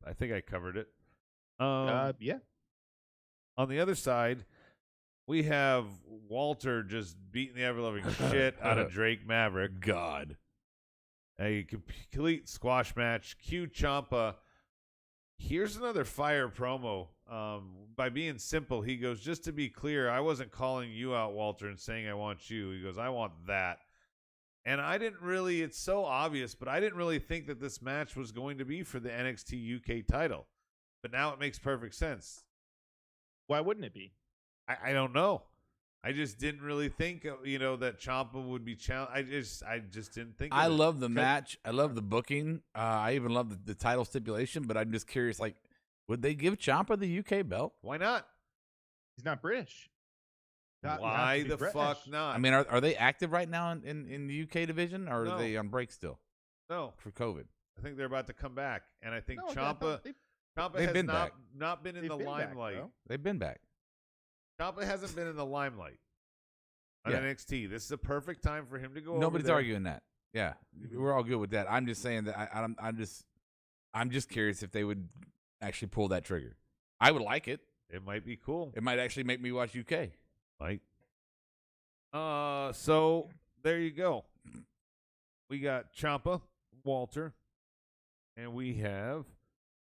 I think I covered it. Yeah. On the other side, we have Walter just beating the ever-loving shit out of Drake Maverick. God. A complete squash match. Q Ciampa. Here's another fire promo. By being simple, he goes, just to be clear, I wasn't calling you out, Walter, and saying I want you. He goes, I want that. And I didn't really, it's so obvious, but I didn't really think that this match was going to be for the NXT UK title. But now it makes perfect sense. Why wouldn't it be? I don't know. I just didn't really think, that Ciampa would be challenged. I just didn't think. I love the match. I love the booking. I even love the title stipulation. But I'm just curious, like, would they give Ciampa the UK belt? Why not? He's not British. Why the fuck not? I mean, are they active right now in the UK division, or No. are they on break still No, for COVID? I think they're about to come back, and I think No, I Ciampa thought has been back. not been in they've the been back, limelight. bro. They've been back. Ciampa hasn't been in the limelight on Yeah. NXT. This is a perfect time for him to go. Nobody's over there. arguing that. Yeah, we're all good with that. I'm just saying that I'm just curious if they would actually pull that trigger. I would like it. It might be cool. It might actually make me watch UK. Might. So there you go. We got Ciampa, Walter, and we have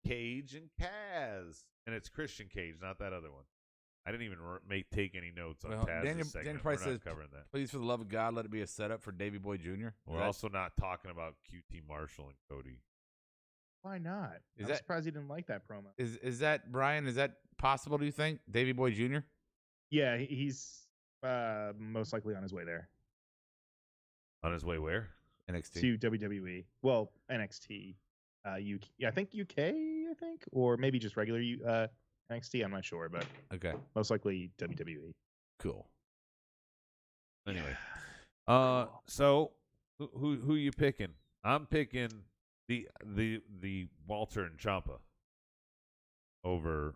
Cage and Kaz, and it's Christian Cage, not that other one. I didn't even take any notes on Well, Taz's Daniel segment. Price We're not says, covering that. please, for the love of God, let it be a setup for Davey Boy Jr. We're also not talking about QT Marshall and Cody. Why not? Is I'm that- surprised he didn't like that promo. Is that Brian? Is that possible? Do you think Davey Boy Jr.? Yeah, he's most likely on his way there On his way where? NXT. to WWE. Well, NXT, UK. I think UK. I think, or maybe just regular NXT. I'm not sure, but Okay, most likely WWE. cool. Anyway, so who you picking? I'm picking the Walter and Ciampa over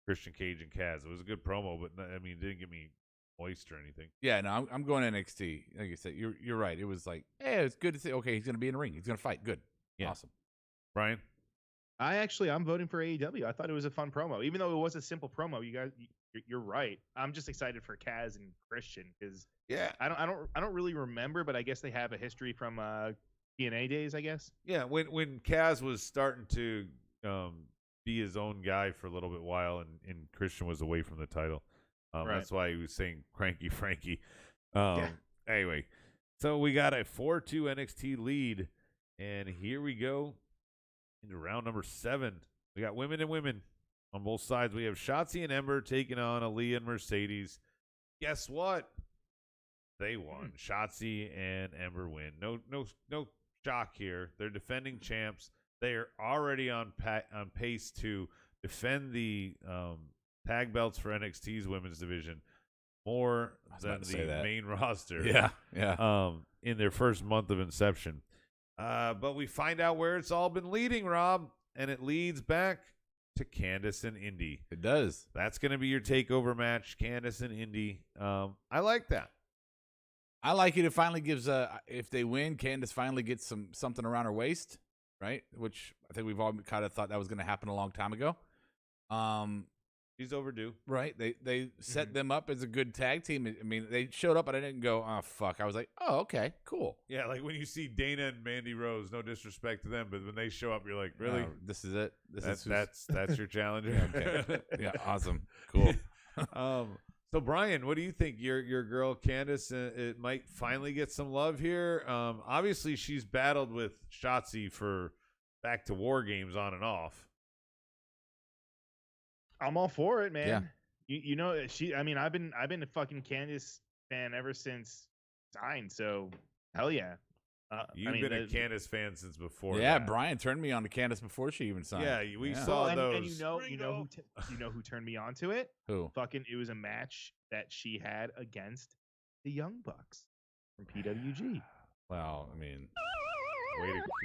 Christian Cage and Kaz. It was a good promo, but I mean, it didn't get me moist or anything. Yeah, no, I'm going NXT. Like you said, you're right. It was like, hey, it's good to see. Okay, he's gonna be in the ring. He's gonna fight. Good, Yeah. awesome. Brian? I'm voting for AEW. I thought it was a fun promo, even though it was a simple promo. You're right. I'm just excited for Kaz and Christian because Yeah. I don't really remember, but I guess they have a history from TNA days. I guess. Yeah, when Kaz was starting to be his own guy for a little bit while, and Christian was away from the title. Right. That's why he was saying Cranky Frankie. Yeah. Anyway, so we got a 4-2 NXT lead, and here we go into round number 7. We got women and women on both sides. We have Shotzi and Ember taking on Aaliyah and Mercedes. Guess what? They won. Shotzi and Ember win. No shock here. They're defending champs. They are already on pace to defend the tag belts for NXT's women's division more than the main roster. Yeah. In their first month of inception. But we find out where it's all been leading, Rob, and it leads back to Candice and Indy. It does. That's going to be your takeover match, Candice and Indy. I like that. I like it. It finally gives if they win, Candice finally gets something around her waist, right? Which I think we've all kind of thought that was going to happen a long time ago. She's overdue. Right. They set them up as a good tag team. I mean, they showed up and I didn't go, oh fuck. I was like, oh, okay, cool. Yeah, like when you see Dana and Mandy Rose, no disrespect to them, but when they show up, you're like, really? Oh, this is it. That's your challenger. Okay. Yeah, awesome. Cool. So Brian, what do you think? Your girl Candice, it might finally get some love here. Obviously she's battled with Shotzi for back to War Games on and off. I'm all for it, man. Yeah. You know I've been a fucking Candice fan ever since signed. So hell yeah. You've been a Candice fan since before. Yeah, that. Brian turned me on to Candice before she even signed. Yeah, we saw those. And you know who turned me on to it? Who? Fucking, it was a match that she had against the Young Bucks from PWG. Well, I mean,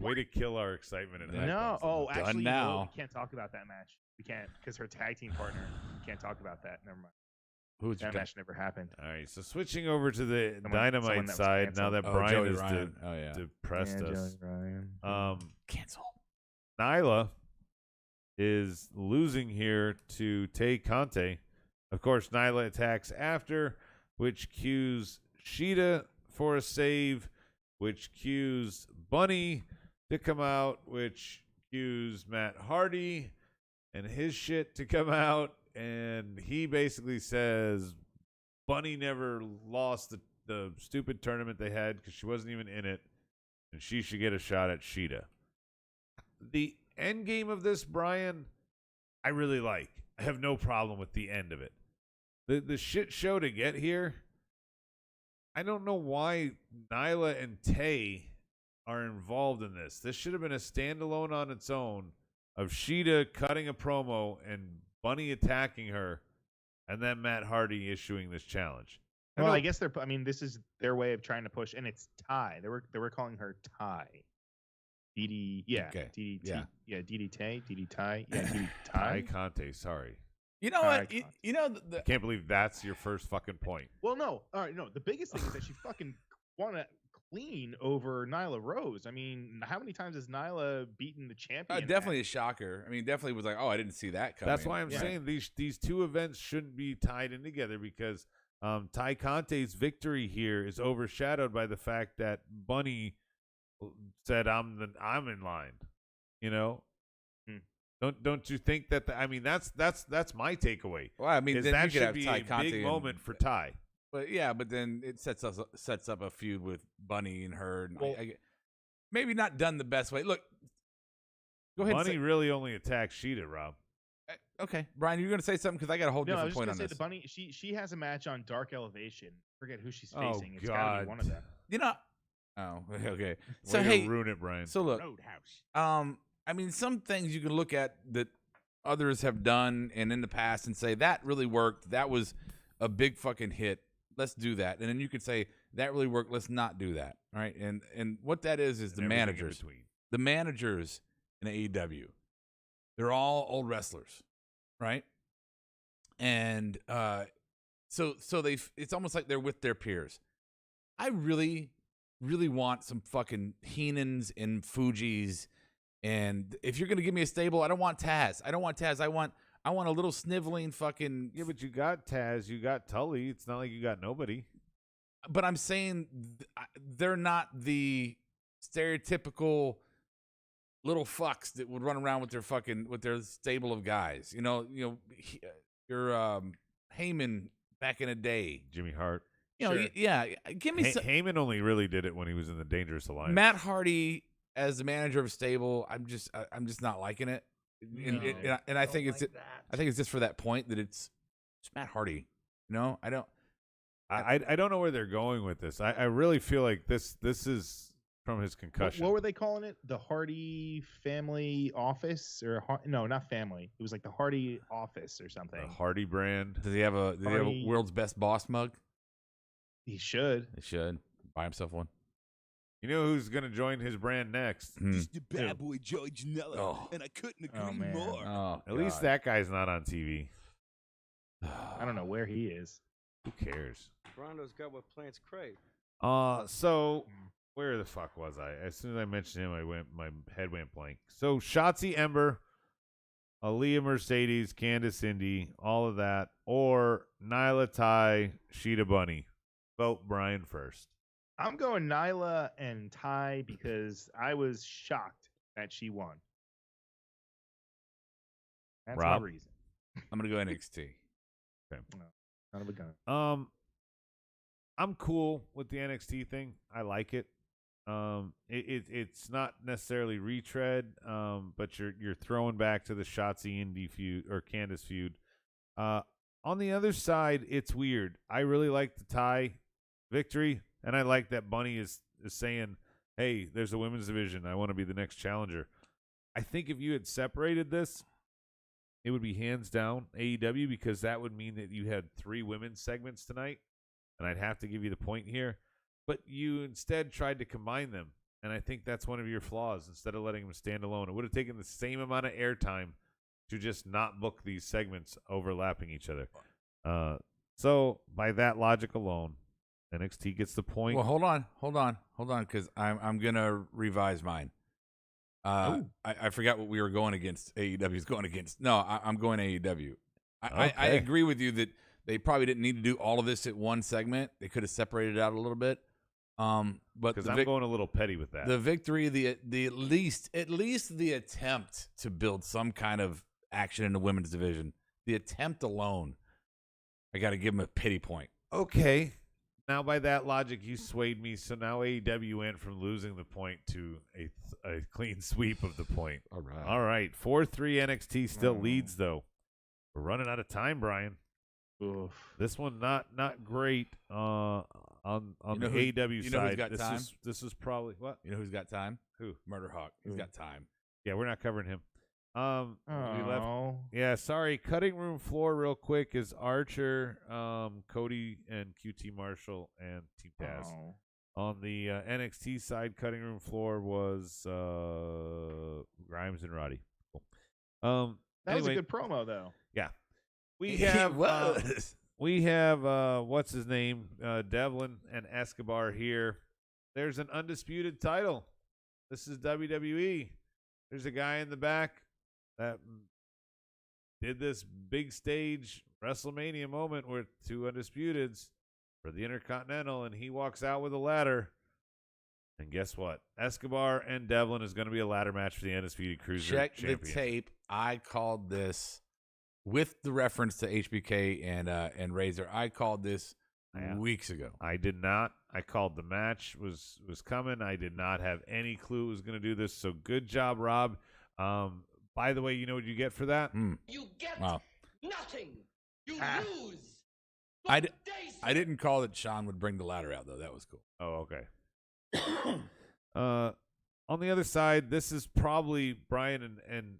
way to kill our excitement and hype. No, actually, now. We can't talk about that match. We can't because her tag team partner. We can't talk about that. Never mind. who's That match never happened. All right, so switching over to the Someone Dynamite that was side now canceled. that Brian Joey is Ryan. Oh yeah, depressed Yeah, us. Joey Ryan. cancel. Nyla is losing here to Tay Conte. Of course, Nyla attacks after, which cues Sheeta for a save, which cues Bunny to come out, which cues Matt Hardy and his shit to come out. And he basically says Bunny never lost the stupid tournament they had because she wasn't even in it, and she should get a shot at Sheeta. The end game of this, Brian, I really like. I have no problem with the end of it. the shit show to get here. I don't know why Nyla and Tay are involved in this. This should have been a standalone on its own of Shida cutting a promo and Bunny attacking her, and then Matt Hardy issuing this challenge. Well, I guess this is their way of trying to push, and it's Ty. They were calling her Ty. DD, yeah. Okay. DD, yeah. Yeah, DD Tay, DD Ty. Yeah, DD Ty Ty. Conte, sorry. You know what? You know, I can't believe that's your first fucking point. Well, no. All right, no. The biggest thing is that she fucking won a clean over Nyla Rose. I mean, how many times has Nyla beaten the champion? Definitely a shocker. I mean, definitely was like, oh, I didn't see that coming. That's why I'm saying these two events shouldn't be tied in together because Ty Conte's victory here is overshadowed by the fact that Bunny said I'm in line. You know. Don't you think that? That's my takeaway. Well, I mean, then that you could should have be Ty a Conte big moment for Ty. But then it sets up a feud with Bunny and her. And well, maybe not done the best way. Look, go ahead. Bunny really only attacks Shida, Rob. Okay, Brian, you're going to say something because I got a whole different point on this. The Bunny, she has a match on Dark Elevation. Forget who she's Oh, facing. It's God. got to be one of them. You know. Oh, okay. So Way hey, to ruin it, Brian. So look, Roadhouse. I mean, some things you can look at that others have done and in the past and say that really worked. That was a big fucking hit. Let's do that. And then you could say that really worked. Let's not do that. All right. And what that is the managers. The managers in AEW. They're all old wrestlers, right? And so it's almost like they're with their peers. I really, really want some fucking Heenans and Fujis. And if you're gonna give me a stable, I don't want Taz. I want a little sniveling fucking. Yeah, but you got Taz, you got Tully. It's not like you got nobody. But I'm saying they're not the stereotypical little fucks that would run around with their stable of guys. You know, your Heyman back in the day, Jimmy Hart. You know, yeah. Give me some. Heyman only really did it when he was in the Dangerous Alliance. Matt Hardy as the manager of a stable, I'm just not liking it. And I think it's just for that point that it's Matt Hardy. You know, I don't know where they're going with this. I really feel like this is from his concussion. What were they calling it? The Hardy Family Office, or no, not family. It was like the Hardy Office or something. The Hardy brand. Does he have a world's best boss mug? He should. He should buy himself one. You know who's going to join his brand next? Just the bad boy Joey Janela, and I couldn't agree more. Oh, At least that guy's not on TV. I don't know where he is. Who cares? Rondo's got what plants crave. So where the fuck was I? As soon as I mentioned him, my head went blank. So Shotzi Ember, Aaliyah Mercedes, Candice Indy, all of that, or Nyla Ty, Shida Bunny. Vote Brian first. I'm going Nyla and Ty because I was shocked that she won. That's Rob? my reason. I'm gonna go NXT. Okay. Son of a gun. I'm cool with the NXT thing. I like it. It's not necessarily retread, but you're throwing back to the Shotzi Indy feud or Candice feud. On the other side, it's weird. I really like the Ty victory. And I like that Bunny is saying, hey, there's a women's division. I want to be the next challenger. I think if you had separated this, it would be hands down AEW because that would mean that you had 3 women's segments tonight. And I'd have to give you the point here. But you instead tried to combine them. And I think that's one of your flaws. Instead of letting them stand alone, it would have taken the same amount of airtime to just not book these segments overlapping each other. So by that logic alone, NXT gets the point. Well, hold on, because I'm gonna revise mine. I forgot what we were going against. AEW's going against. No, I'm going AEW. I agree with you that they probably didn't need to do all of this at one segment. They could have separated it out a little bit. But because I'm going a little petty with that. The victory, the at least the attempt to build some kind of action in the women's division, the attempt alone, I got to give them a pity point. Okay. Now, by that logic, you swayed me. So now AEW went from losing the point to a clean sweep of the point. All right. 4-3 NXT still leads, though. We're running out of time, Brian. Oof. This one not great on the AEW you know who's side. got time? This is probably what? You know who's got time? Who? Murder Hawk. He's got time. Yeah, we're not covering him. We left. Oh. Yeah, sorry. Cutting room floor real quick is Archer, Cody, and QT Marshall and Team Taz. Oh. On the NXT side, cutting room floor was Grimes and Roddy. Cool. That was a Anyway, good promo, though. yeah. We He have was. we have what's his name? Devlin and Escobar here. There's an undisputed title. This is WWE. There's a guy in the back that did this big stage WrestleMania moment with two undisputeds for the Intercontinental, and he walks out with a ladder. And guess what? Escobar and Devlin is going to be a ladder match for the Undisputed Cruiser Check Championship. the tape. I called this with the reference to HBK and Razor. I called this weeks ago. I did not. I called the match was coming. I did not have any clue it was going to do this. So good job, Rob. By the way, you know what you get for that? You get nothing. You lose. I didn't call that Sean would bring the ladder out, though. That was cool. Oh, okay. On the other side, this is probably Brian and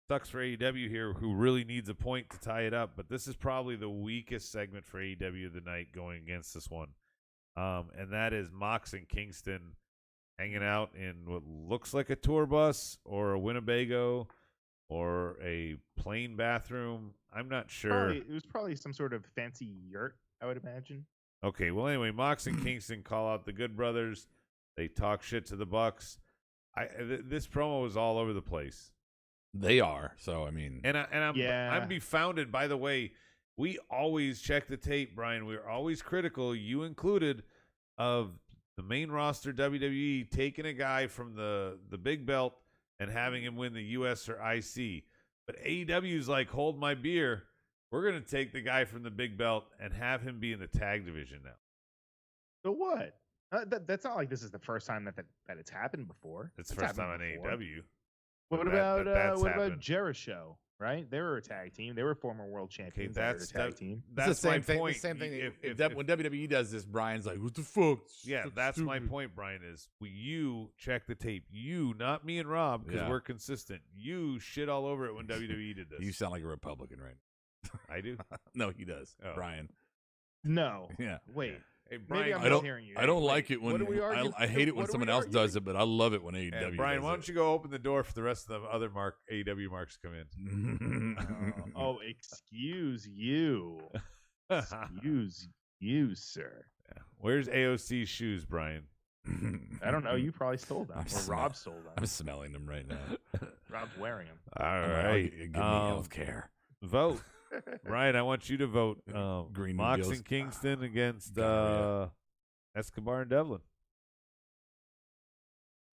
sucks for AEW here, who really needs a point to tie it up. But this is probably the weakest segment for AEW of the night going against this one. And that is Mox and Kingston hanging out in what looks like a tour bus or a Winnebago or a plain bathroom. I'm not sure. It was probably some sort of fancy yurt, I would imagine. Okay, well, anyway, Mox and Kingston call out the Good Brothers. They talk shit to the Bucks. This promo was all over the place. They are. So I mean, I'm befounded. By the way, we always check the tape, Brian. We're always critical, you included, of the main roster WWE taking a guy from the big belt and having him win the US or IC. But AEW's like, hold my beer. We're gonna take the guy from the big belt and have him be in the tag division now. So what? That's not like this is the first time that it's happened before. It's the first time on AEW. What about Jericho? Right? They were a tag team. They were former world champions. That's a tag team. That's the my same thing. point. The same thing. If When WWE does this, Brian's like, "What the fuck?" Yeah, that's my point, Brian. Is you check the tape. You, not me and Rob, because we're consistent. You shit all over it when WWE did this. You sound like a Republican right now. I do. No, he does. Oh. Brian. No. Yeah. Wait. Hey, Brian, Maybe I'm not hearing you. I don't like it when I hate it when what are someone we else arguing? does it, but I love it when AEW. Brian, does why it. don't you go open the door for the rest of the other AEW marks to come in? Excuse you. Excuse you, sir. Yeah. Where's AOC's shoes, Brian? I don't know. You probably stole them. Rob stole them. I'm smelling them right now. Rob's wearing them. All I'm right. like, give me healthcare. Vote. Ryan, I want you to vote. Green Mox Eagles. and Kingston against Gonorrhea. Escobar and Devlin.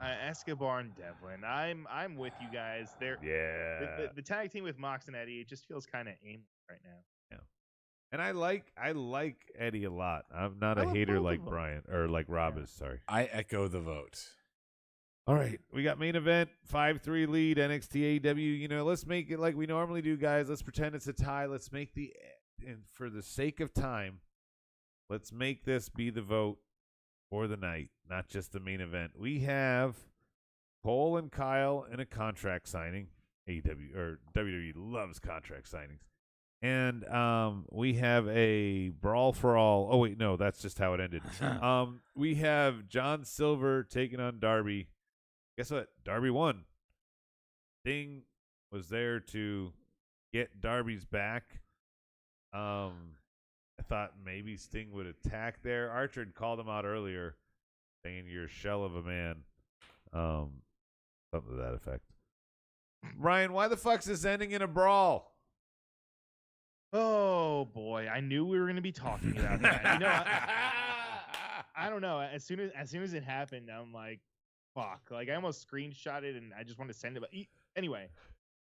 Escobar and Devlin. I'm with you guys. The tag team with Mox and Eddie, it just feels kind of aimless right now. Yeah. And I like Eddie a lot. I'm not I a love hater both like of them. Brian or like Rob is. Sorry. I echo the vote. All right, we got main event, 5-3 lead, NXT AEW. You know, let's make it like we normally do, guys. Let's pretend it's a tie. Let's make and for the sake of time, let's make this be the vote for the night, not just the main event. We have Cole and Kyle in a contract signing. AEW or WWE loves contract signings. And we have a brawl for all. Oh wait, no, that's just how it ended. We have John Silver taking on Darby. Guess what? Darby won. Sting was there to get Darby's back. I thought maybe Sting would attack there. Archer had called him out earlier, saying you're a shell of a man. Something to that effect. Ryan, why the fuck's this ending in a brawl? Oh boy, I knew we were going to be talking about that. You know, I don't know. As soon as it happened, I'm like, fuck. Like I almost screenshot it and I just want to send it. But anyway,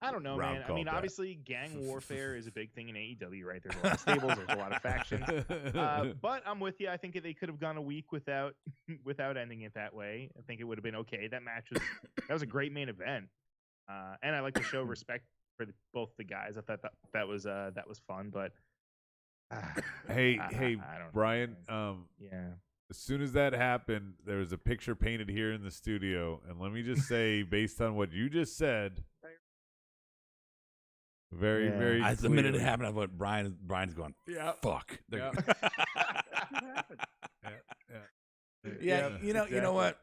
I don't know, Rob man. I mean, called that. Obviously, gang warfare is a big thing in AEW, right? There's a lot of stables, there's a lot of factions. But I'm with you. I think they could have gone a week without ending it that way. I think it would have been okay. That was a great main event, and I like to show respect for both the guys. I thought that was fun, but Hey, I don't know, Brian. man. Yeah. As soon as that happened, there was a picture painted here in the studio, and let me just say, based on what you just said, very, Yeah. very. The minute it clearly- happened, I thought Brian's going, Yeah. fuck. Yeah. Yeah, you know exactly. what?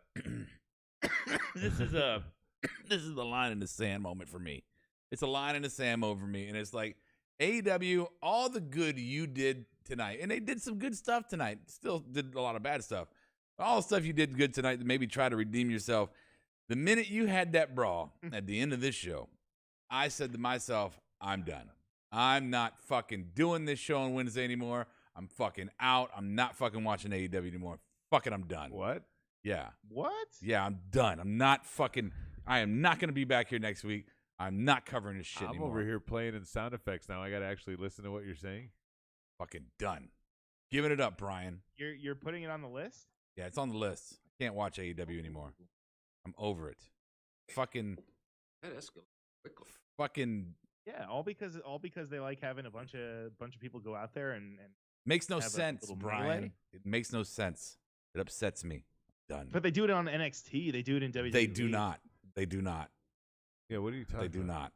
This is the line in the sand moment for me. It's a line in the sand moment for me, and it's like AEW, all the good you did tonight, and they did some good stuff tonight. Still did a lot of bad stuff. All the stuff you did good tonight, maybe try to redeem yourself. The minute you had that brawl at the end of this show, I said to myself, I'm done. I'm not fucking doing this show on Wednesday anymore. I'm fucking out. I'm not fucking watching AEW anymore. Fucking, I'm done. What? Yeah. What? Yeah, I'm done. I am not going to be back here next week. I'm not covering this shit I'm anymore. over here playing in sound effects now. I got to actually listen to what you're saying. Fucking done. Giving it up, Brian. You're putting it on the list? Yeah, it's on the list. I can't watch AEW anymore. I'm over it. Fucking. That escalated quickly. Fucking. Yeah, all because they like having a bunch of people go out there and Makes no have a sense, little Brian. melee? It makes no sense. It upsets me. Done. but they do it on NXT. They do it in WWE. They do not. They do not. Yeah, what are you talking They about? do not.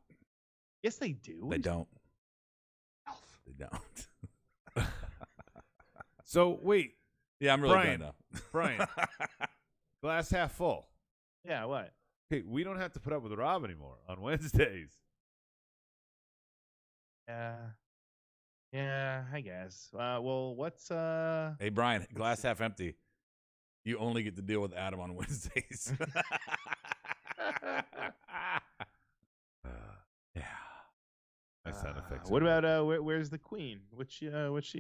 Yes, they do. They don't. They don't. So, wait, Yeah, I'm really Brian. done now. Brian, glass half full. Yeah, what? Hey, we don't have to put up with Rob anymore on Wednesdays. Yeah, I guess. Well, what's Hey, Brian, glass half empty. You only get to deal with Adam on Wednesdays. Yeah. My sound effects. what are- about where's the queen? What's she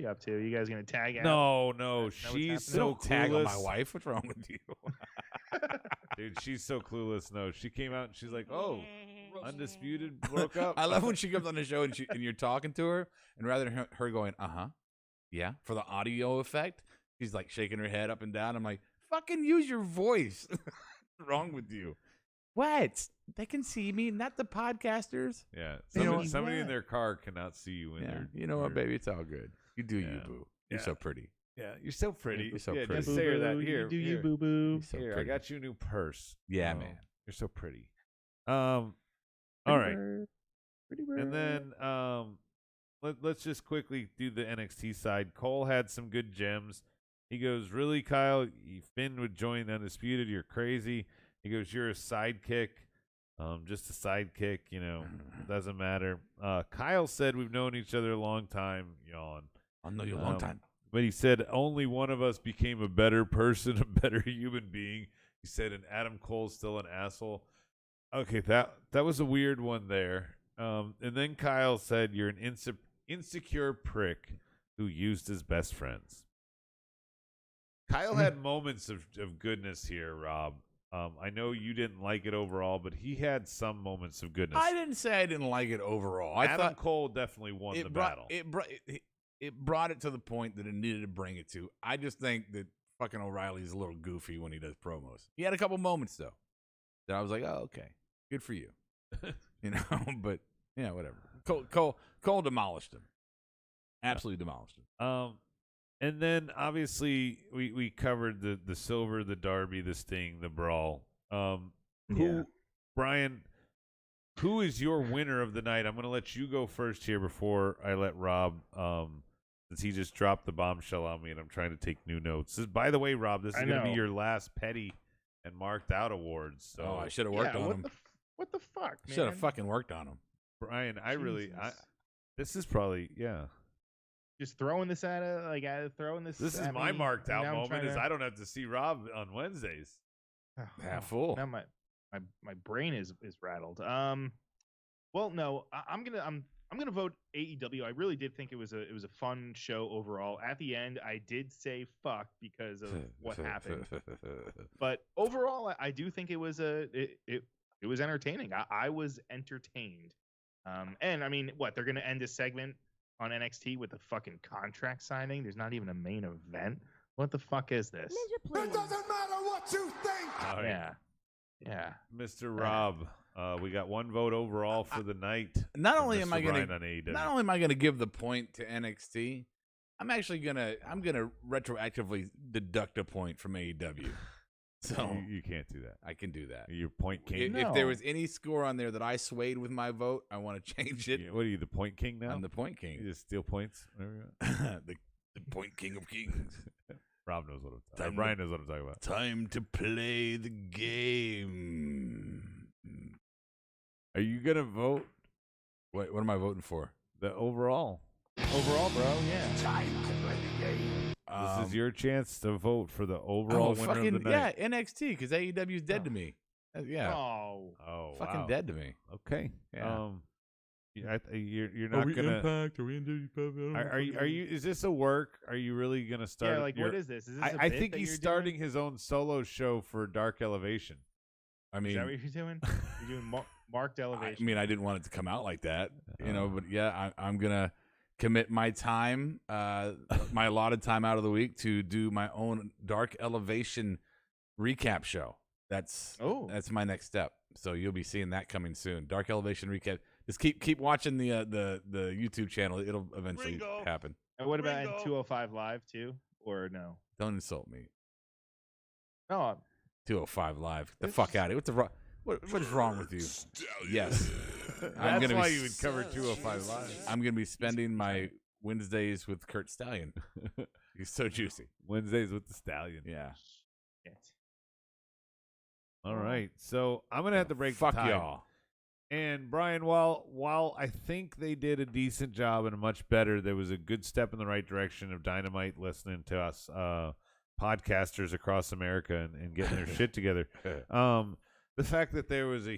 up to? You guys gonna tag out? No, what's she's happening? so Don't tag on my clueless. wife. What's wrong with you? Dude, she's so clueless. No, she came out and she's like, "Oh, Undisputed broke up." I love when she comes on the show and you're talking to her, and rather than her going, yeah, for the audio effect, she's like shaking her head up and down. I'm like, fucking use your voice. What's wrong with you? What? They can see me, not the podcasters. Yeah, You know somebody in what? their car cannot see you in Yeah, there. you know what, baby? It's all good. You do you, Yeah. boo. You're Yeah. so pretty. Yeah, you're so pretty. You're so yeah, pretty. just say her that. Here, do you here. boo boo? You're so Here, I pretty. got you a new purse. Yeah, Oh, man. You're so pretty. All right. And then let's just quickly do the NXT side. Cole had some good gems. He goes, "Really, Kyle? Finn would join Undisputed? You're crazy." He goes, "You're a sidekick. Just a sidekick. You know, doesn't matter." Kyle said, "We've known each other a long time." Yawn. I know you a long Um, time. But he said only one of us became a better person, a better human being. He said, and Adam Cole's still an asshole. Okay, that was a weird one there. And then Kyle said, "You're an insecure prick who used his best friends." Kyle had moments of goodness here, Rob. I know you didn't like it overall, but he had some moments of goodness. I didn't say I didn't like it overall. I Adam thought Cole definitely won the battle. It brought it to the point that it needed to bring it to. I just think that fucking O'Reilly's a little goofy when he does promos. He had a couple moments though that I was like, oh, okay, good for you, you know. But yeah, whatever. Cole demolished him. Absolutely demolished him. And then obviously we covered the Silver, the Derby, the Sting, the Brawl. Brian, who is your winner of the night? I'm going to let you go first here before I let Rob, since he just dropped the bombshell on me and I'm trying to take new notes. By the way, Rob, this is going to be your last petty and marked out awards. So I should have worked on him. What the fuck, man? Should have fucking worked on him. Brian, Jesus. this is probably Just throwing this throwing this. This is at my me, marked and out now I'm moment. trying Is to- I don't have to see Rob on Wednesdays. Half full. Now my brain is rattled. Well, no, I'm gonna vote AEW. I really did think it was a fun show overall. At the end, I did say fuck because of what happened. But overall, I do think it was it was entertaining. I was entertained. And I mean, what they're gonna end a segment on NXT with a fucking contract signing? There's not even a main event. What the fuck is this? It doesn't matter what you think. All right. Yeah. Mr. Rob, we got one vote overall for the night. Not from only Mr. am I Brian going on AEW. not only am I going to give the point to NXT, I'm actually gonna retroactively deduct a point from AEW. So you can't do that. I can do that. Your point king. If there was any score on there that I swayed with my vote, I want to change it. What are you, the point king now? I'm the point king. You just steal points. the point king of kings. Rob knows what I'm talking about. Brian knows what I'm talking about. Time to play the game. Are you gonna vote? What am I voting for? The overall. Overall, bro, yeah. Time to play the game. This is your chance to vote for the overall winner of the night. Yeah, NXT, because AEW is dead to me. Yeah. Oh, Fucking wow. dead to me. Okay. Yeah. You're not gonna. Impact? Are we in Are you? Is this a work? Are you really gonna start? Yeah, like what is this? Is this I think he's starting his own solo show for Dark Elevation. I mean, is that what you're doing? You're doing marked elevation. I mean, I didn't want it to come out like that, but yeah, I'm gonna commit my time, my allotted time out of the week to do my own Dark Elevation recap show. That's my next step. So you'll be seeing that coming soon. Dark Elevation recap. Just keep watching the YouTube channel. It'll eventually happen. And what about in 205 Live too, or no? Don't insult me. No, 205 Live. The fuck out of here. What is wrong with you? Yes. That's why you would cover 205 Live. I'm going to be spending my Wednesdays with Kurt Stallion. He's so juicy. Wednesdays with the Stallion. Yeah. All right. So I'm going to have to break Fuck the tie. y'all. And Brian, while I think they did a decent job and a much better, there was a good step in the right direction of Dynamite listening to us podcasters across America and getting their shit together. The fact that there was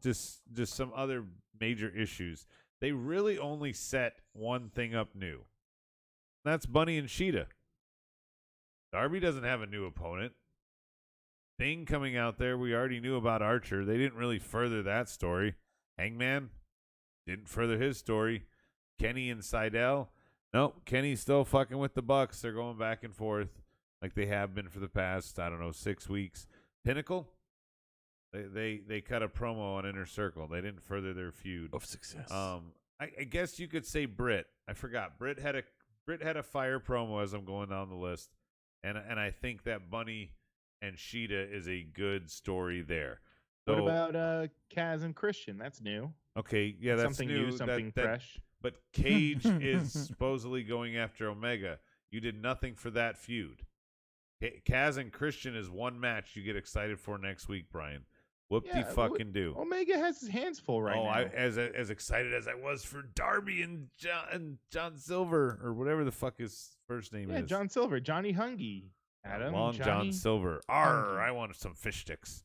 just some other major issues. They really only set one thing up new. That's Bunny and Sheeta. Darby doesn't have a new opponent. Thing coming out there, we already knew about Archer. They didn't really further that story. Hangman didn't further his story. Kenny and Seidel. Nope, Kenny's still fucking with the Bucks. They're going back and forth like they have been for the past, 6 weeks. Pinnacle, they cut a promo on Inner Circle. They didn't further their feud of success. I guess you could say Britt. I forgot. Britt had a fire promo as I'm going down the list, and I think that Bunny and Sheeta is a good story there. So, what about Kaz and Christian? That's new. Okay, yeah, that's something new, something fresh. But Cage is supposedly going after Omega. You did nothing for that feud. Kaz and Christian is one match you get excited for next week, Brian. Whoop-de-fucking do. Omega has his hands full right now. As excited as I was for Darby and John Silver, or whatever the fuck his first name is. Yeah, John Silver, Johnny Hungy. Adam, Long John Silver. I wanted some fish sticks.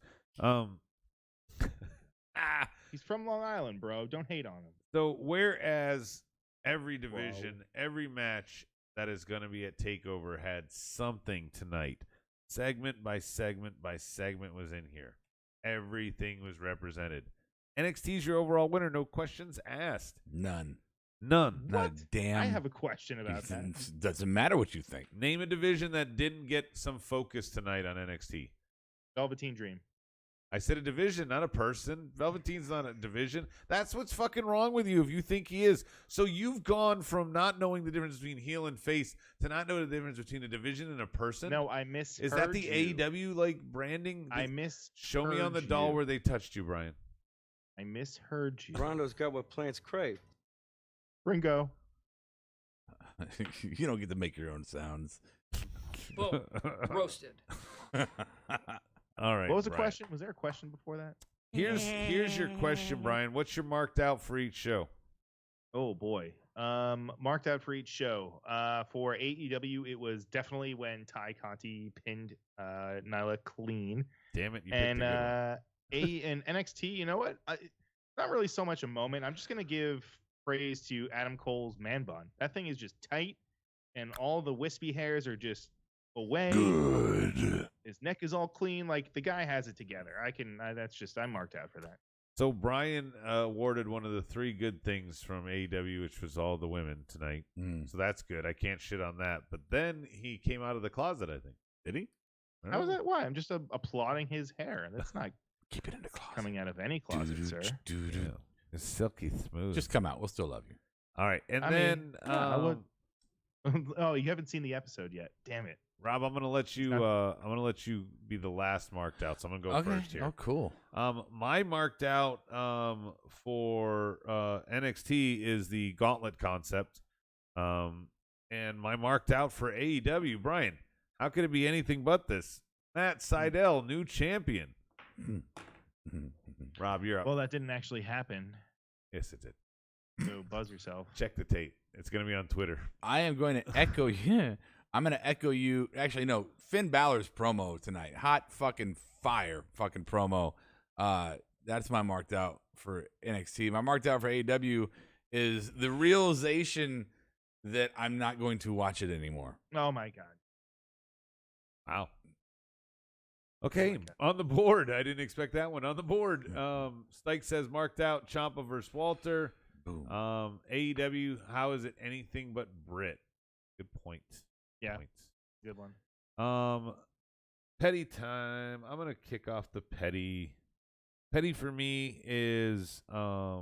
He's from Long Island, bro. Don't hate on him. So whereas every division, every match that is going to be at TakeOver had something tonight, segment by segment by segment was in here. Everything was represented. NXT's your overall winner. No questions asked. None. Not What? Damn. I have a question about that. Doesn't matter what you think. Name a division that didn't get some focus tonight on NXT. Velveteen Dream. I said a division, not a person. Velveteen's not a division. That's what's fucking wrong with you if you think he is. So you've gone from not knowing the difference between heel and face to not knowing the difference between a division and a person. No, I misheard. Is that the you. AEW branding? I misheard. Show me on the doll where they touched you, Brian. I misheard you. Rondo's got what plants crave. Ringo. You don't get to make your own sounds. Boom. Roasted. All right. What was the Brian. question? Was there a question before that? Here's your question, Brian. What's your marked out for each show? Oh boy. Marked out for each show. For AEW, it was definitely when Ty Conti pinned Nyla clean. Damn it! You And picked a good one. and NXT, you know what? Not really so much a moment. I'm just gonna give praise to Adam Cole's man bun. That thing is just tight, and all the wispy hairs are just away. Good. His neck is all clean. Like the guy has it together. I'm marked out for that. So Brian awarded one of the 3 good things from AEW, which was all the women tonight. So that's good. I can't shit on that. But then he came out of the closet, I think. Did he? How is that? Why? I'm just applauding his hair. That's not Keep it in the closet. coming out of any closet, sir. Yeah. It's silky smooth. Just come out. We'll still love you. All right. And I then mean, yeah, Oh, you haven't seen the episode yet. Damn it. Rob, I'm gonna let you. I'm gonna let you be the last marked out. So I'm gonna go first here. Oh, cool. My marked out for NXT is the Gauntlet concept. And my marked out for AEW, Brian. How could it be anything but this? Matt Sydal, new champion. Rob, you're up. Well, that didn't actually happen. Yes, it did. So buzz yourself. Check the tape. It's gonna be on Twitter. I am going to echo you. I'm going to echo you. Actually, no. Finn Balor's promo tonight. Hot fucking fire fucking promo. That's my marked out for NXT. My marked out for AEW is the realization that I'm not going to watch it anymore. Oh my god. Wow. Okay, on the board. I didn't expect that one. On the board, Stike says marked out Ciampa versus Walter. Boom. AEW, how is it anything but Brit? Good point. Yeah. Points. Good one. Petty time. I'm gonna kick off the petty. Petty for me is I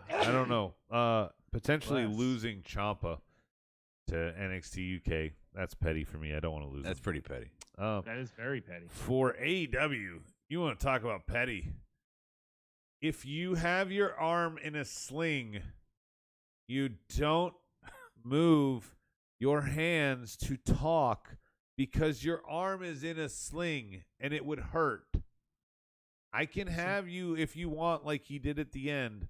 don't know. Potentially losing Ciampa to NXT UK. That's petty for me. I don't want to lose. That's pretty petty. That is very petty. For AEW, you want to talk about petty? If you have your arm in a sling, you don't move your hands to talk because your arm is in a sling and it would hurt. I can have you, if you want, like he did at the end,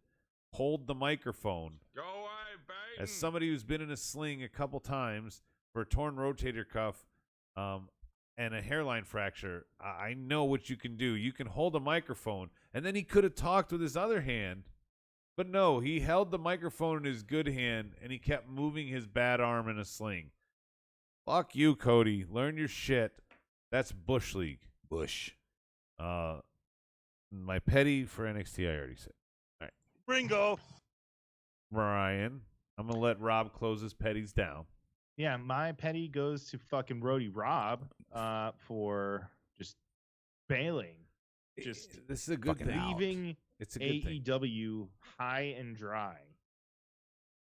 hold the microphone. Go away, baby. As somebody who's been in a sling a couple times for a torn rotator cuff and a hairline fracture, I know what you can do. You can hold a microphone, and then he could have talked with his other hand. But no, he held the microphone in his good hand, and he kept moving his bad arm in a sling. Fuck you, Cody. Learn your shit. That's Bush League. Bush. My petty for NXT, I already said. All right. Ringo. Ryan, I'm going to let Rob close his petties down. Yeah, my petty goes to fucking Roddy Rob for just bailing. Just this is a good thing. leaving It's a good thing. AEW high and dry.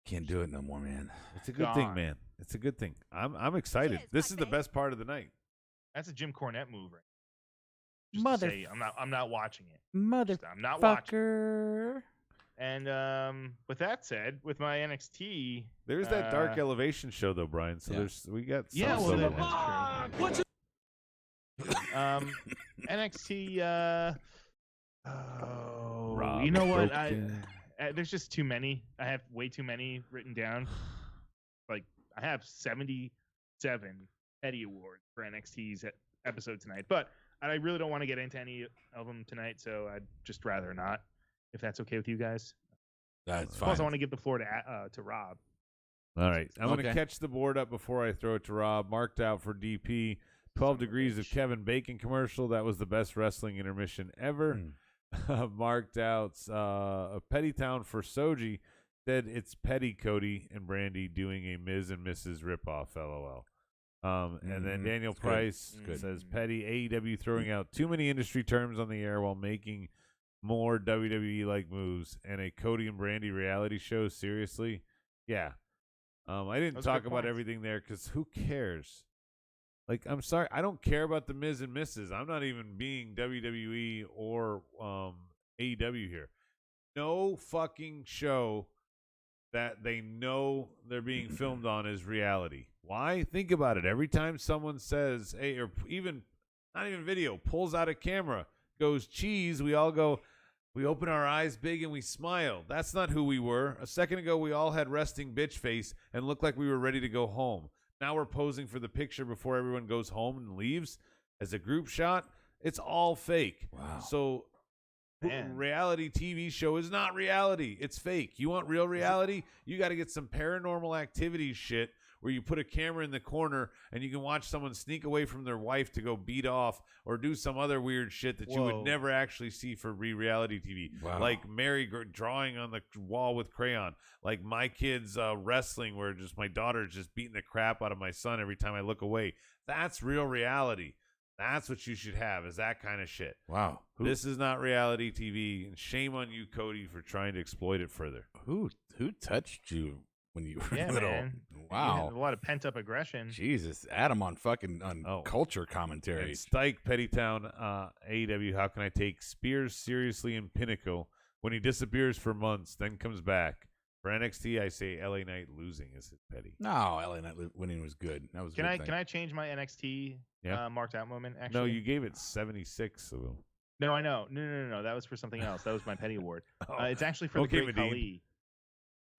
Can't do it no more, man. It's a good thing, man. It's a good thing. I'm excited. This is the best part of the night. That's a Jim Cornette move, right? Just to say, I'm not watching it. I'm not watching. And with that said, with my NXT, There's that Dark Elevation show though, Brian. So we got that's true. NXT. Rob you know what? broken. There's just too many. I have way too many written down. Like I have 77 petty awards for NXT's episode tonight, but I really don't want to get into any of them tonight, so I'd just rather not. If that's okay with you guys. That's fine. Plus, I want to give the floor to Rob. All right. I'm going to catch the board up before I throw it to Rob. Marked out for DP. 12 Degrees of Kevin Bacon commercial. That was the best wrestling intermission ever. Marked out a Petty Town for Soji. Said it's Petty, Cody, and Brandy doing a Ms. and Mrs. ripoff, LOL. And then Daniel Price says Petty, AEW throwing out too many industry terms on the air while making more WWE-like moves, and a Cody and Brandy reality show. Seriously? Yeah. I didn't talk about everything there because who cares? Like, I'm sorry. I don't care about the Miz and Mrs. I'm not even being WWE or AEW here. No fucking show that they know they're being filmed on is reality. Why? Think about it. Every time someone says, hey, or even, not even video, pulls out a camera, goes cheese, we all go, we open our eyes big and we smile. That's not who we were. A second ago, we all had resting bitch face and looked like we were ready to go home. Now we're posing for the picture before everyone goes home and leaves as a group shot. It's all fake. Wow. So reality TV show is not reality. It's fake. You want real reality? You got to get some Paranormal Activity shit where you put a camera in the corner and you can watch someone sneak away from their wife to go beat off or do some other weird shit that you would never actually see for reality TV. Wow. Like Mary drawing on the wall with crayon. Like my kids wrestling where just my daughter's just beating the crap out of my son every time I look away. That's real reality. That's what you should have, is that kind of shit. Wow. This is not reality TV, and shame on you, Cody, for trying to exploit it further. Who touched you when you were Yeah, little. man. Wow. A lot of pent up aggression. Jesus, Adam on culture commentary. And Stike, Pettytown, AEW, how can I take Spears seriously in Pinnacle when he disappears for months, then comes back? For NXT, I say LA Knight losing is petty. No, LA Knight winning was good. That was a good thing. Can I change my NXT marked out moment? Actually, No, you gave it 76 of them. No, I know. No. That was for something else. That was my petty award. It's actually for Okay, the Great Khali.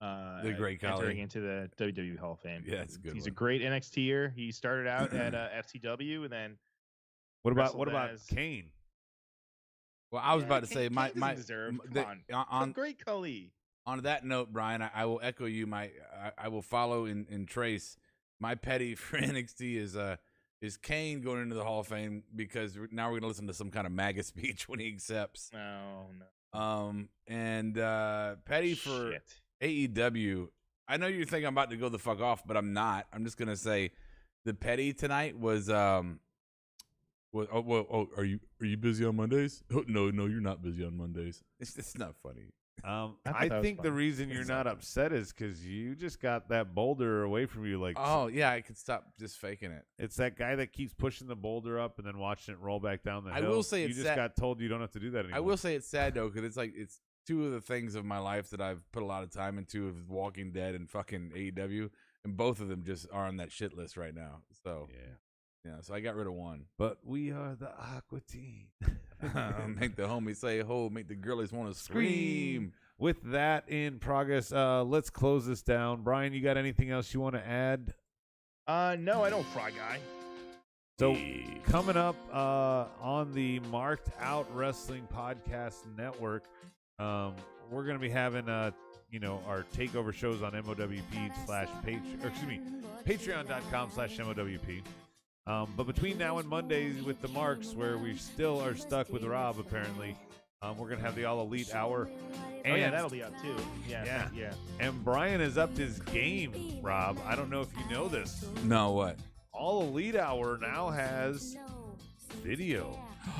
The Great Khali entering into the WWE Hall of Fame. Yeah, it's a good. He's a great NXTer. He started out at FCW and then. What about Kane? Well, I was about to say Kane on Great Khali. On that note, Brian, I will echo you. I will follow and trace. My petty for NXT is Kane going into the Hall of Fame because now we're gonna listen to some kind of MAGA speech when he accepts. No. And petty for AEW. I know you think I'm about to go the fuck off, but I'm not. I'm just gonna say the petty tonight was are you busy on Mondays? Oh, no, you're not busy on Mondays. It's not funny. I think the reason you're not upset is because you just got that boulder away from you. Oh yeah, I could stop just faking it. It's that guy that keeps pushing the boulder up and then watching it roll back down the hill. I will say you just got told you don't have to do that anymore. I will say it's sad though, because it's two of the things of my life that I've put a lot of time into of Walking Dead and fucking AEW, and both of them just are on that shit list right now. So yeah, so I got rid of one. But we are the Aqua Team. Make the homies say ho, make the girlies want to scream. With that in progress, let's close this down. Brian, you got anything else you want to add? No, I don't, Fry Guy. So coming up on the Marked Out Wrestling Podcast Network, we're going to be having our takeover shows on Patreon.com/MOWP. But between now and Mondays with the Marks, where we still are stuck with Rob, apparently, we're going to have the All Elite Hour. And that'll be up too. Yeah. And Brian has upped his game, Rob. I don't know if you know this. No, what? All Elite Hour now has video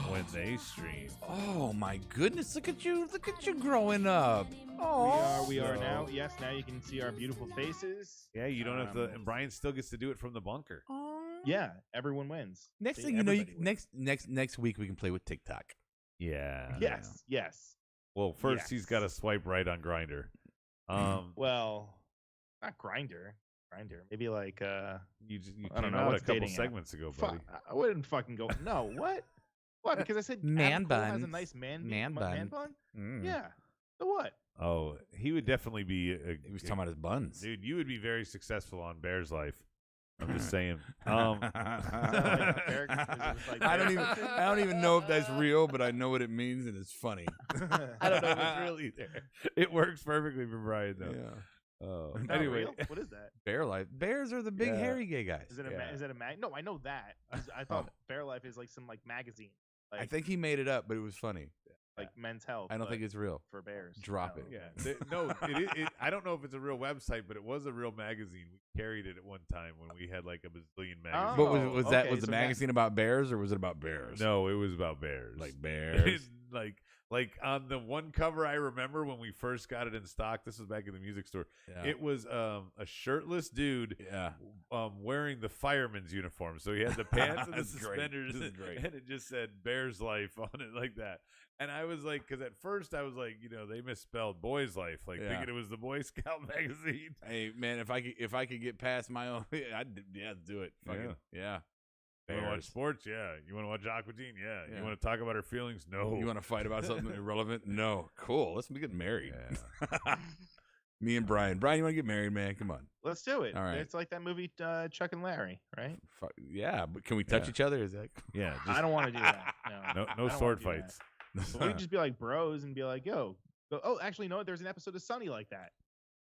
when they stream. Oh my goodness! Look at you growing up. Oh, we are now. Yes, now you can see our beautiful faces. Yeah, you don't have to. And Brian still gets to do it from the bunker. Yeah, everyone wins. Next thing you know, next week we can play with TikTok. Yeah. Yes. Well, first he's got to swipe right on Grindr. Well, not Grindr. Maybe like you I don't came know, out a couple segments ago, buddy. I wouldn't fucking go. No, what? What? Because I said man Adam Cole bun has a nice man bun. Mm. Yeah. So what? Oh, he would definitely be. He was talking about his buns, dude. You would be very successful on Bear's Life. I'm just saying. I don't even know if that's real, but I know what it means, and it's funny. I don't know if it's real either. It works perfectly for Brian, though. Yeah. Oh, anyway, what is that? Bear Life. Bears are the big hairy gay guys. Is it a mag? No, I know that. I thought Bear Life is like some magazine. I think he made it up, but it was funny. Like Men's Health. I don't think it's real. For bears. Drop it. Yeah. I don't know if it's a real website, but it was a real magazine. We carried it at one time when we had like a bazillion magazines. But was the magazine about bears or was it about bears? No, it was about bears. Like bears. like on the one cover I remember when we first got it in stock, this was back in the music store. Yeah. It was a shirtless dude wearing the fireman's uniform. So he had the pants and the suspenders and it just said Bear's Life on it like that. And I was like, because at first I was like, they misspelled Boy's Life, thinking it was the Boy Scout magazine. Hey man, if I could get past my own, I'd do it. Yeah. You want to watch sports? Yeah. You want to watch Aqua Teen? Yeah. You want to talk about her feelings? No. You want to fight about something irrelevant? No. Cool. Let's get married. Yeah. Me and Brian. Brian, you want to get married, man? Come on. Let's do it. All right. It's like that movie Chuck and Larry, right? Yeah, but can we touch each other? Is that? Yeah. I don't want to do that. No sword fights. So we just be like bros and be like, yo. Oh, actually, no. There's an episode of Sunny like that.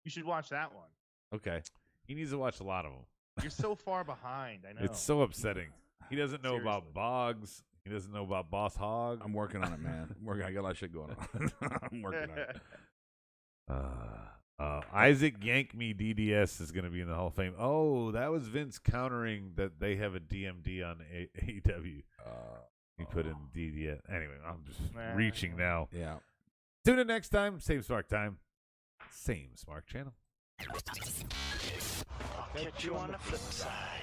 You should watch that one. Okay. He needs to watch a lot of them. You're so far behind. I know. It's so upsetting. He doesn't know about Boggs. He doesn't know about Boss Hogg. I'm working on it, man. I got a lot of shit going on. I'm working on it. Isaac Yank Me DDS is going to be in the Hall of Fame. Oh, that was Vince countering that they have a DMD on AEW. He put in DDS. Anyway, I'm just reaching now. Yeah. Tune in next time. Same Smart time. Same Smart channel. I'll catch you on the flip side.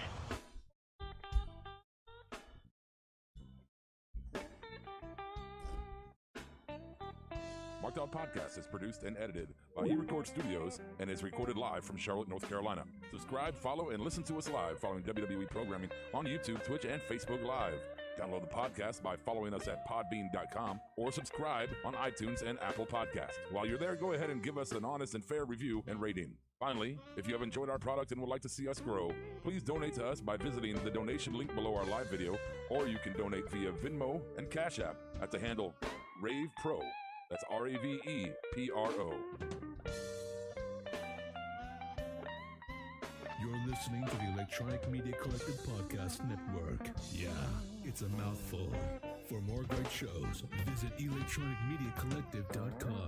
Marked Out Podcast is produced and edited by eRecord Studios and is recorded live from Charlotte, North Carolina. Subscribe, follow, and listen to us live following WWE programming on YouTube, Twitch, and Facebook Live. Download the podcast by following us at podbean.com or subscribe on iTunes and Apple Podcasts. While you're there, go ahead and give us an honest and fair review and rating. Finally, if you have enjoyed our product and would like to see us grow, please donate to us by visiting the donation link below our live video, or you can donate via Venmo and Cash App at the handle Ravepro. That's RAVEPRO. You're listening to the Electronic Media Collective Podcast Network. Yeah, it's a mouthful. For more great shows, visit electronicmediacollective.com.